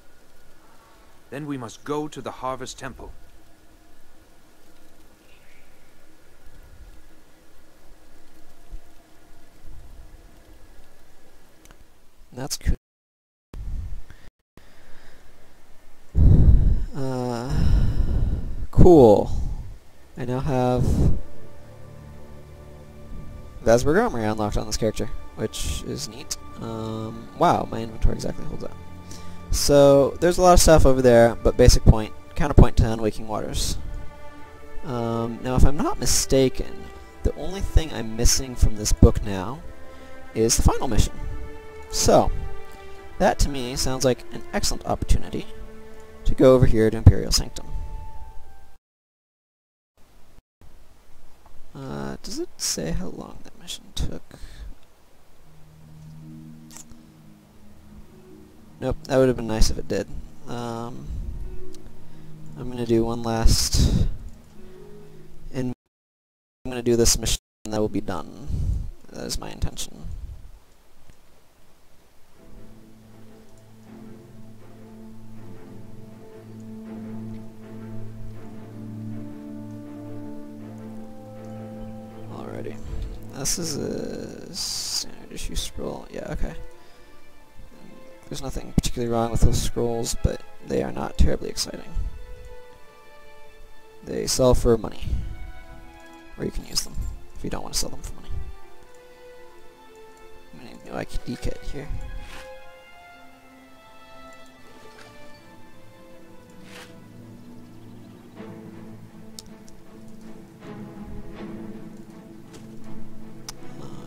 Then we must go to the Harvest Temple. That's good. Cool. I now have Vesper Armory unlocked on this character, which is neat. Wow, my inventory exactly holds up. So, there's a lot of stuff over there, but basic point, counterpoint to Unwaking Waters. Now, if I'm not mistaken, the only thing I'm missing from this book now is the final mission. So, that to me sounds like an excellent opportunity to go over here to Imperial Sanctum. Does it say how long that mission took? Nope, that would have been nice if it did. I'm gonna do one last... and I'm gonna do this mission and that will be done. That is my intention. Alrighty. This is a standard issue scroll. Yeah, okay. There's nothing particularly wrong with those scrolls, but they are not terribly exciting. They sell for money. Or you can use them, if you don't want to sell them for money. I'm gonna need a new ID kit here.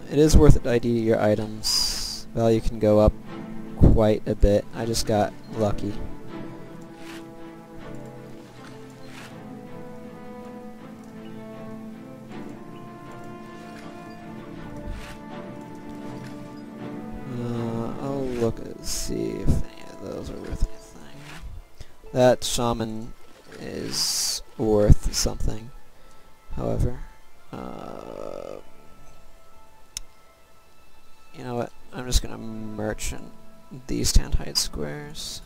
It is worth it to ID your items. Value can go up quite a bit. I just got lucky. I'll look and see if any of those are worth anything. That shaman is worth something, however. You know what? I'm just gonna merchant these tantite squares.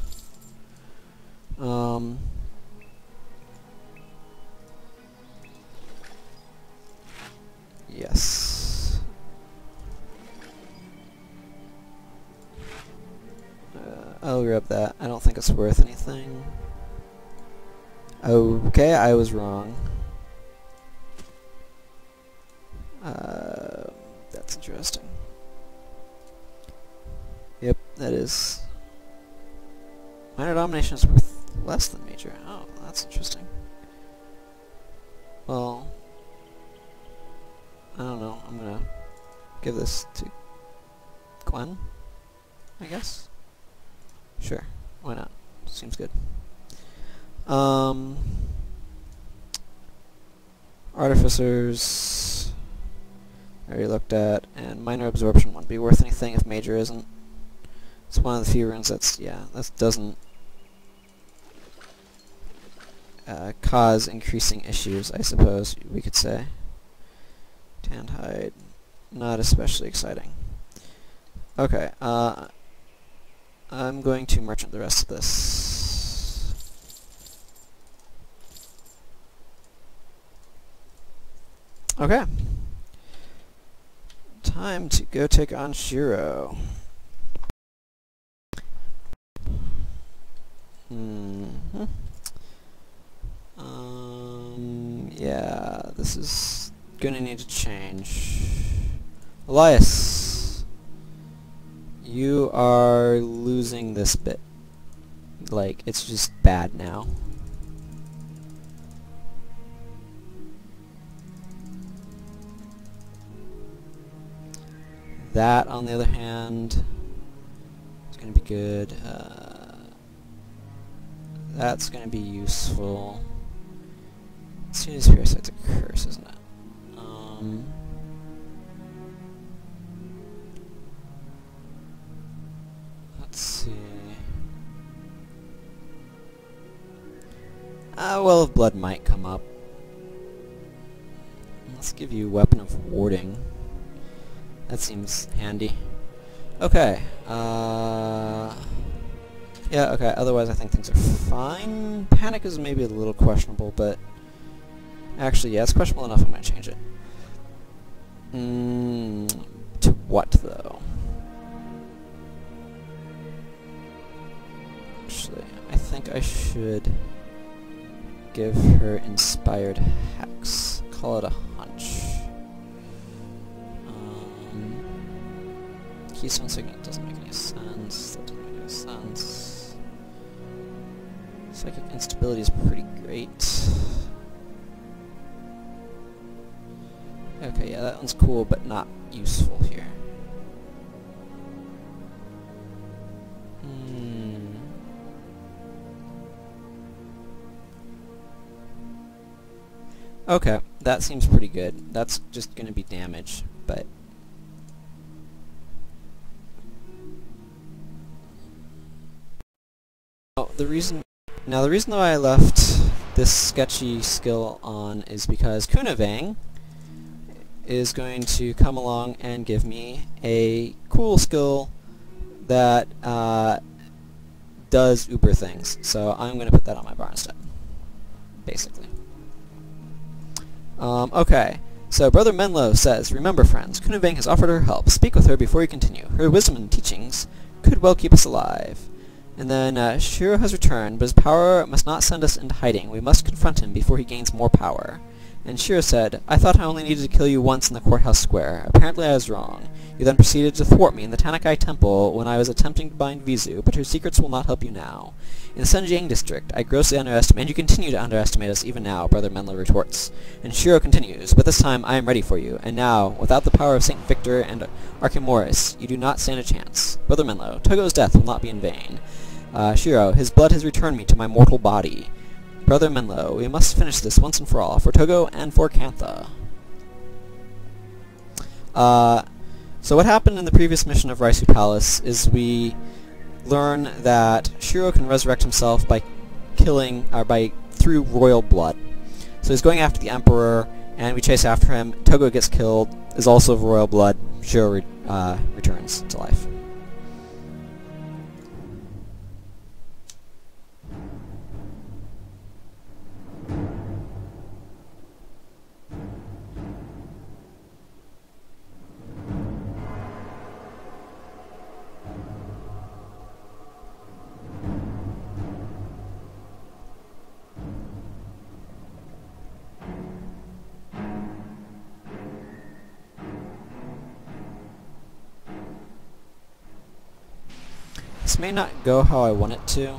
Yes. I'll grab that. I don't think it's worth anything. Okay, I was wrong. That's interesting. Yep, that is. Minor domination is worth less than major. Oh, that's interesting. Well, I don't know. I'm gonna give this to Gwen, I guess. Sure, why not? Seems good. Artificers, I already looked at, and minor absorption wouldn't be worth anything if major isn't. It's one of the few runes that's, yeah, that doesn't cause increasing issues, I suppose we could say. Tanned hide, not especially exciting. Okay, I'm going to merchant the rest of this. Okay. Time to go take on Shiro. Yeah, this is gonna need to change. Elias, you are losing this bit. Like, it's just bad now. That, on the other hand, is going to be good. That's going to be useful. Student's Parasite's a curse, isn't it? Let's see. Well of Blood might come up. Let's give you Weapon of Warding. That seems handy. Okay. Yeah, okay. Otherwise, I think things are fine. Panic is maybe a little questionable, but... Actually, yeah, it's questionable enough I'm going to change it. To what, though? Actually, I think I should give her Inspired Hex. Call it a hunch. Keystone Signet doesn't make any sense. That doesn't make any sense. Psychic Instability is pretty great. Okay, yeah, that one's cool, but not useful here. Okay, that seems pretty good. That's just going to be damage, but... the reason why I left this sketchy skill on is because Kunavang is going to come along and give me a cool skill that does uber things. So I'm going to put that on my bar instead, basically. Okay, so Brother Menlo says, "Remember, friends, Kunavang has offered her help. Speak with her before you continue. Her wisdom and teachings could well keep us alive." And then, Shiro has returned, but his power must not send us into hiding. We must confront him before he gains more power. And Shiro said, "I thought I only needed to kill you once in the courthouse square. Apparently I was wrong. You then proceeded to thwart me in the Tanakai Temple when I was attempting to bind Vizu, but her secrets will not help you now. In the Senjiang district, I grossly underestimated, and you continue to underestimate us even now," Brother Menlo retorts. And Shiro continues, "But this time I am ready for you, and now, without the power of St. Victor and Archimoris, you do not stand a chance. Brother Menlo, Togo's death will not be in vain. Shiro, his blood has returned me to my mortal body. Brother Menlo, we must finish this once and for all, for Togo and for Kantha." So what happened in the previous mission of Raisu Palace is we learn that Shiro can resurrect himself by through royal blood. So he's going after the Emperor, and we chase after him. Togo gets killed, is also of royal blood. Shiro returns to life. This may not go how I want it to.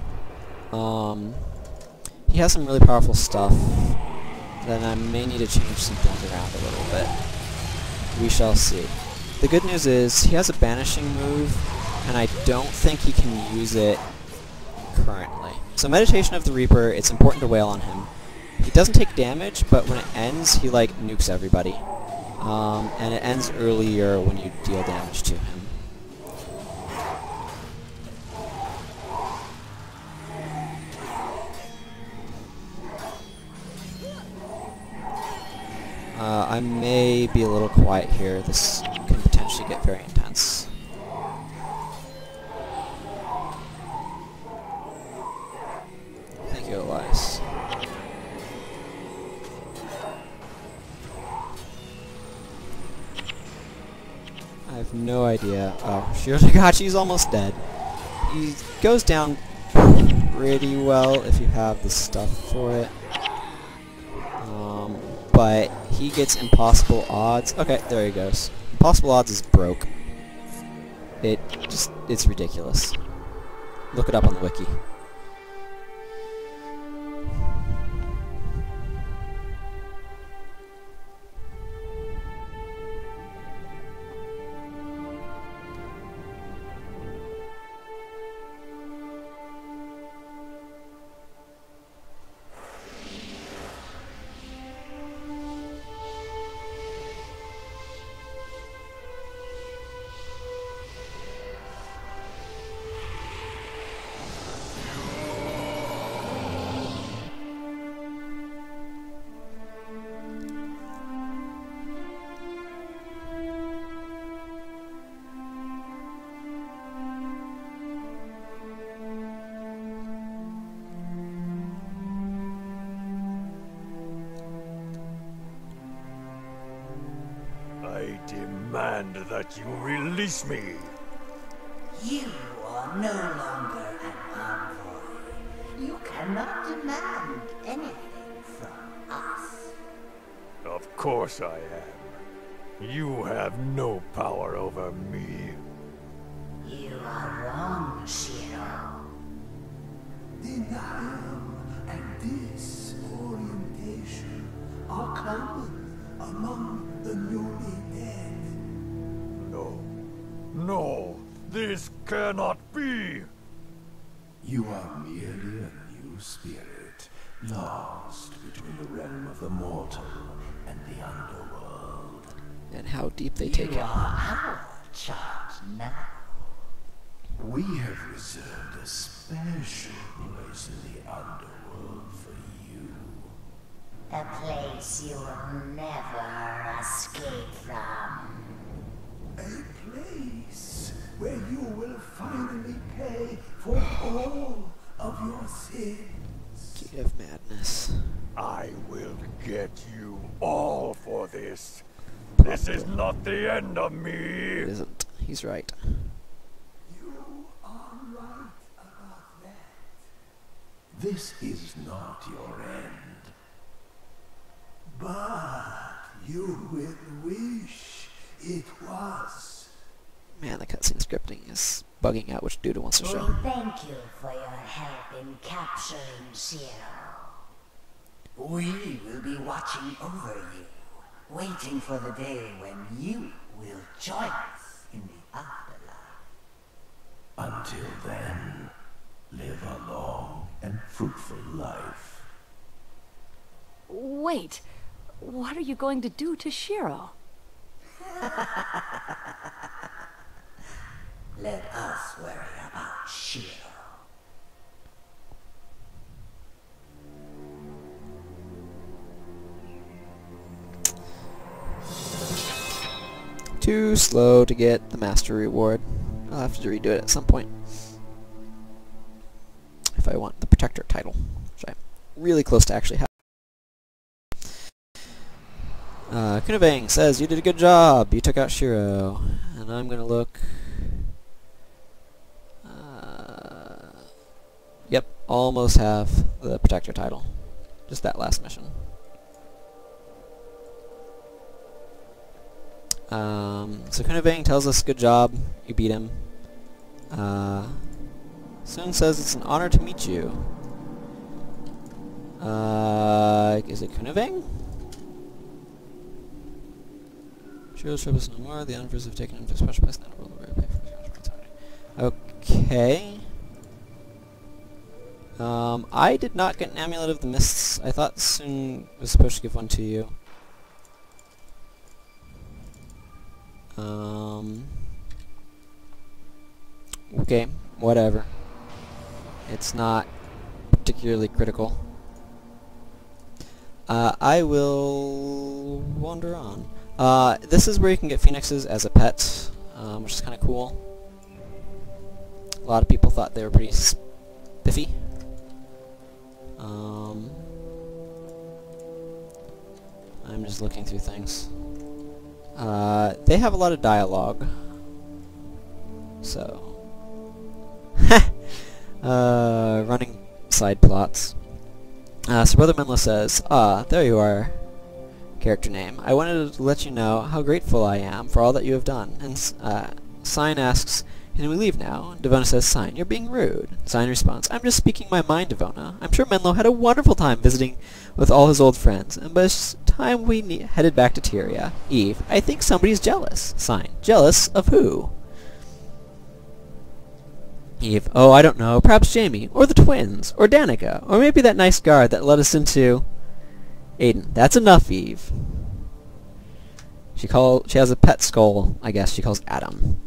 He has some really powerful stuff. Then I may need to change some things around a little bit. We shall see. The good news is, he has a banishing move, and I don't think he can use it currently. So Meditation of the Reaper, it's important to wail on him. He doesn't take damage, but when it ends, he like nukes everybody. And it ends earlier when you deal damage to him. I may be a little quiet here. This can potentially get very intense. Thank you, Elias. have no idea. Oh, Shirotagachi's almost dead. He goes down pretty well if you have the stuff for it. But he gets impossible odds. Okay, there he goes. Impossible odds is broke. It's ridiculous. Look it up on the wiki. I demand that you release me. You are no longer an envoy. You cannot demand anything from us. Of course I am. You have no power over me. You are wrong, Shiro. Denial and disorientation are common among the newly dead. No. No! This cannot be! You are merely a new spirit, lost between the realm of the mortal and the underworld. And how deep they take You it. are our charge now. We have reserved a special place in the underworld for you. A place you will never escape from. A place where you will finally pay for all of your sins. Gate of Madness. I will get you all for this. This is not the end of me. It isn't. He's right. You are right about that. This is not your end. But you will wish it was. Man, the cutscene scripting is bugging out which dude it wants to show. We thank you for your help in capturing Shiro. We will be watching over you, waiting for the day when you will join us in the afterlife. Until then, live a long and fruitful life. Wait, what are you going to do to Shiro? Let us worry about Shiro. Too slow to get the master reward. I'll have to redo it at some point. If I want the protector title, which I'm really close to actually having. Kunabang says, you did a good job. You took out Shiro. And I'm gonna look. Yep, almost have the protector title. Just that last mission. So Kunabang tells us, good job, you beat him. Soon says, it's an honor to meet you. Is it Kunabang? Shiro's trip is no more. The Unvers have taken him to a special place in the world where we pay for his responsibility. Okay. I did not get an Amulet of the Mists. I thought Soon was supposed to give one to you. Okay, whatever. It's not particularly critical. I will wander on. This is where you can get phoenixes as a pet, which is kind of cool. A lot of people thought they were pretty spiffy. I'm just looking through things. They have a lot of dialogue, So, running side plots. So Brother Menlo says, "Ah, there you are, character name. I wanted to let you know how grateful I am for all that you have done." And Sign asks, "Can we leave now?" Devona says, "Sign, you're being rude." Sign responds, "I'm just speaking my mind, Devona. I'm sure Menlo had a wonderful time visiting with all his old friends, and by it's time we headed back to Tyria." Eve, "I think somebody's jealous." Sign, "Jealous of who?" Eve, "Oh, I don't know. Perhaps Jamie, or the twins, or Danica, or maybe that nice guard that led us into..." Aiden, "That's enough, Eve." She has a pet skull, I guess she calls Adam.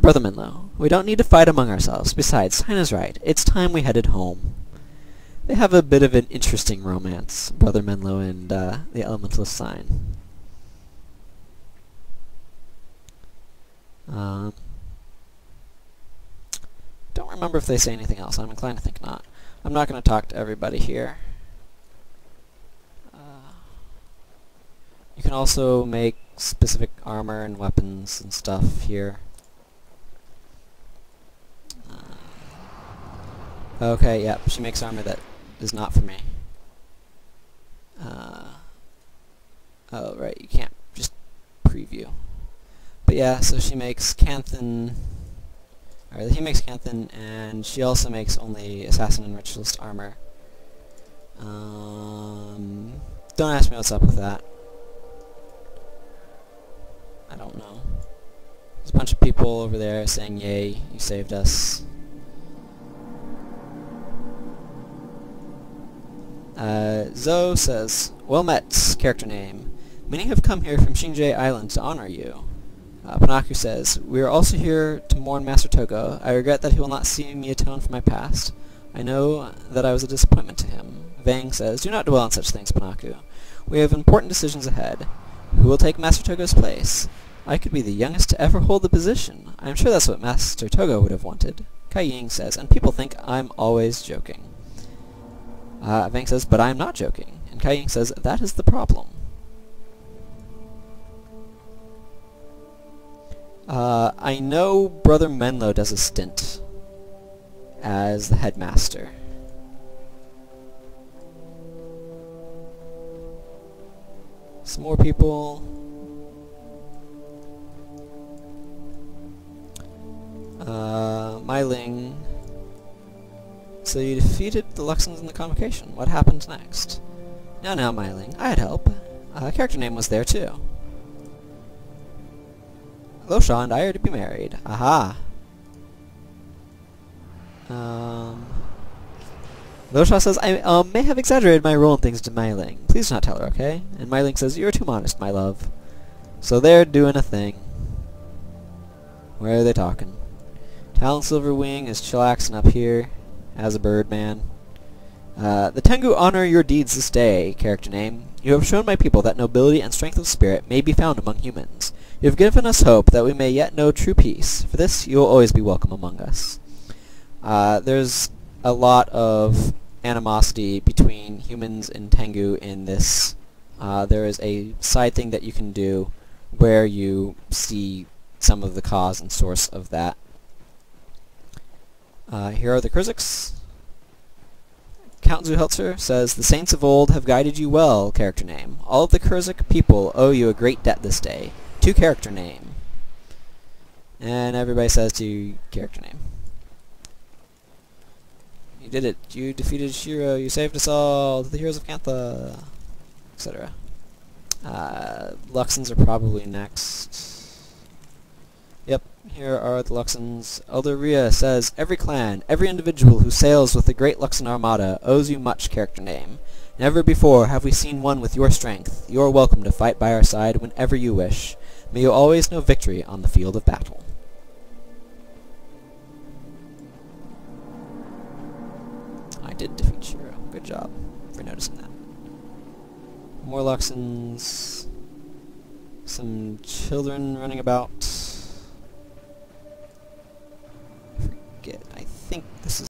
Brother Menlo, "We don't need to fight among ourselves. Besides, Sign is right. It's time we headed home." They have a bit of an interesting romance, Brother Menlo and the Elementalist Sign. Don't remember if they say anything else. I'm inclined to think not. I'm not going to talk to everybody here. You can also make specific armor and weapons and stuff here. Okay, yep, she makes armor that is not for me. Oh, right, you can't just preview. But yeah, so she makes Canthan... Or he makes Canthan, and she also makes only Assassin and Ritualist armor. Don't ask me what's up with that. I don't know. There's a bunch of people over there saying, "Yay, you saved us." Zoe says, "Well met, character name. Many have come here from Shinjei Island to honor you." Panaku says, "We are also here to mourn Master Togo. I regret that he will not see me atone for my past. I know that I was a disappointment to him." Vang says, "Do not dwell on such things, Panaku. We have important decisions ahead. Who will take Master Togo's place? I could be the youngest to ever hold the position. I'm sure that's what Master Togo would have wanted." Kai Ying says, "And people think I'm always joking." Vang says, "But I'm not joking." And Kai Ying says, "That is the problem." I know Brother Menlo does a stint as the headmaster. Some more people. Myling. So you defeated the Luxons in the convocation. What happened next? Now, Myling. I had help. Character name was there too. Losha and I are to be married. Aha. Losha says, "I may have exaggerated my role in things to Myling. Please do not tell her, okay?" And Myling says, "You're too modest, my love." So they're doing a thing. Where are they talking? Talon Silverwing is chillaxing up here as a bird man. The Tengu honor your deeds this day, character name. You have shown my people that nobility and strength of spirit may be found among humans. You have given us hope that we may yet know true peace. For this, you will always be welcome among us. There's a lot of animosity between humans and Tengu in this. There is a side thing that you can do where you see some of the cause and source of that. Here are the Kurziks. Count Zuhelzer says, "The saints of old have guided you well, character name. All of the Kurzik people owe you a great debt this day. To character name." And everybody says to character name. You did it. You defeated Shiro. You saved us all. The heroes of Kantha. Etc. Luxons are probably next. Yep, here are the Luxons. Elder Rhea says, "Every clan, every individual who sails with the great Luxon Armada owes you much, character name. Never before have we seen one with your strength. You are welcome to fight by our side whenever you wish. May you always know victory on the field of battle." I did defeat Shiro. Good job for noticing that. More Luxons. Some children running about. I think this is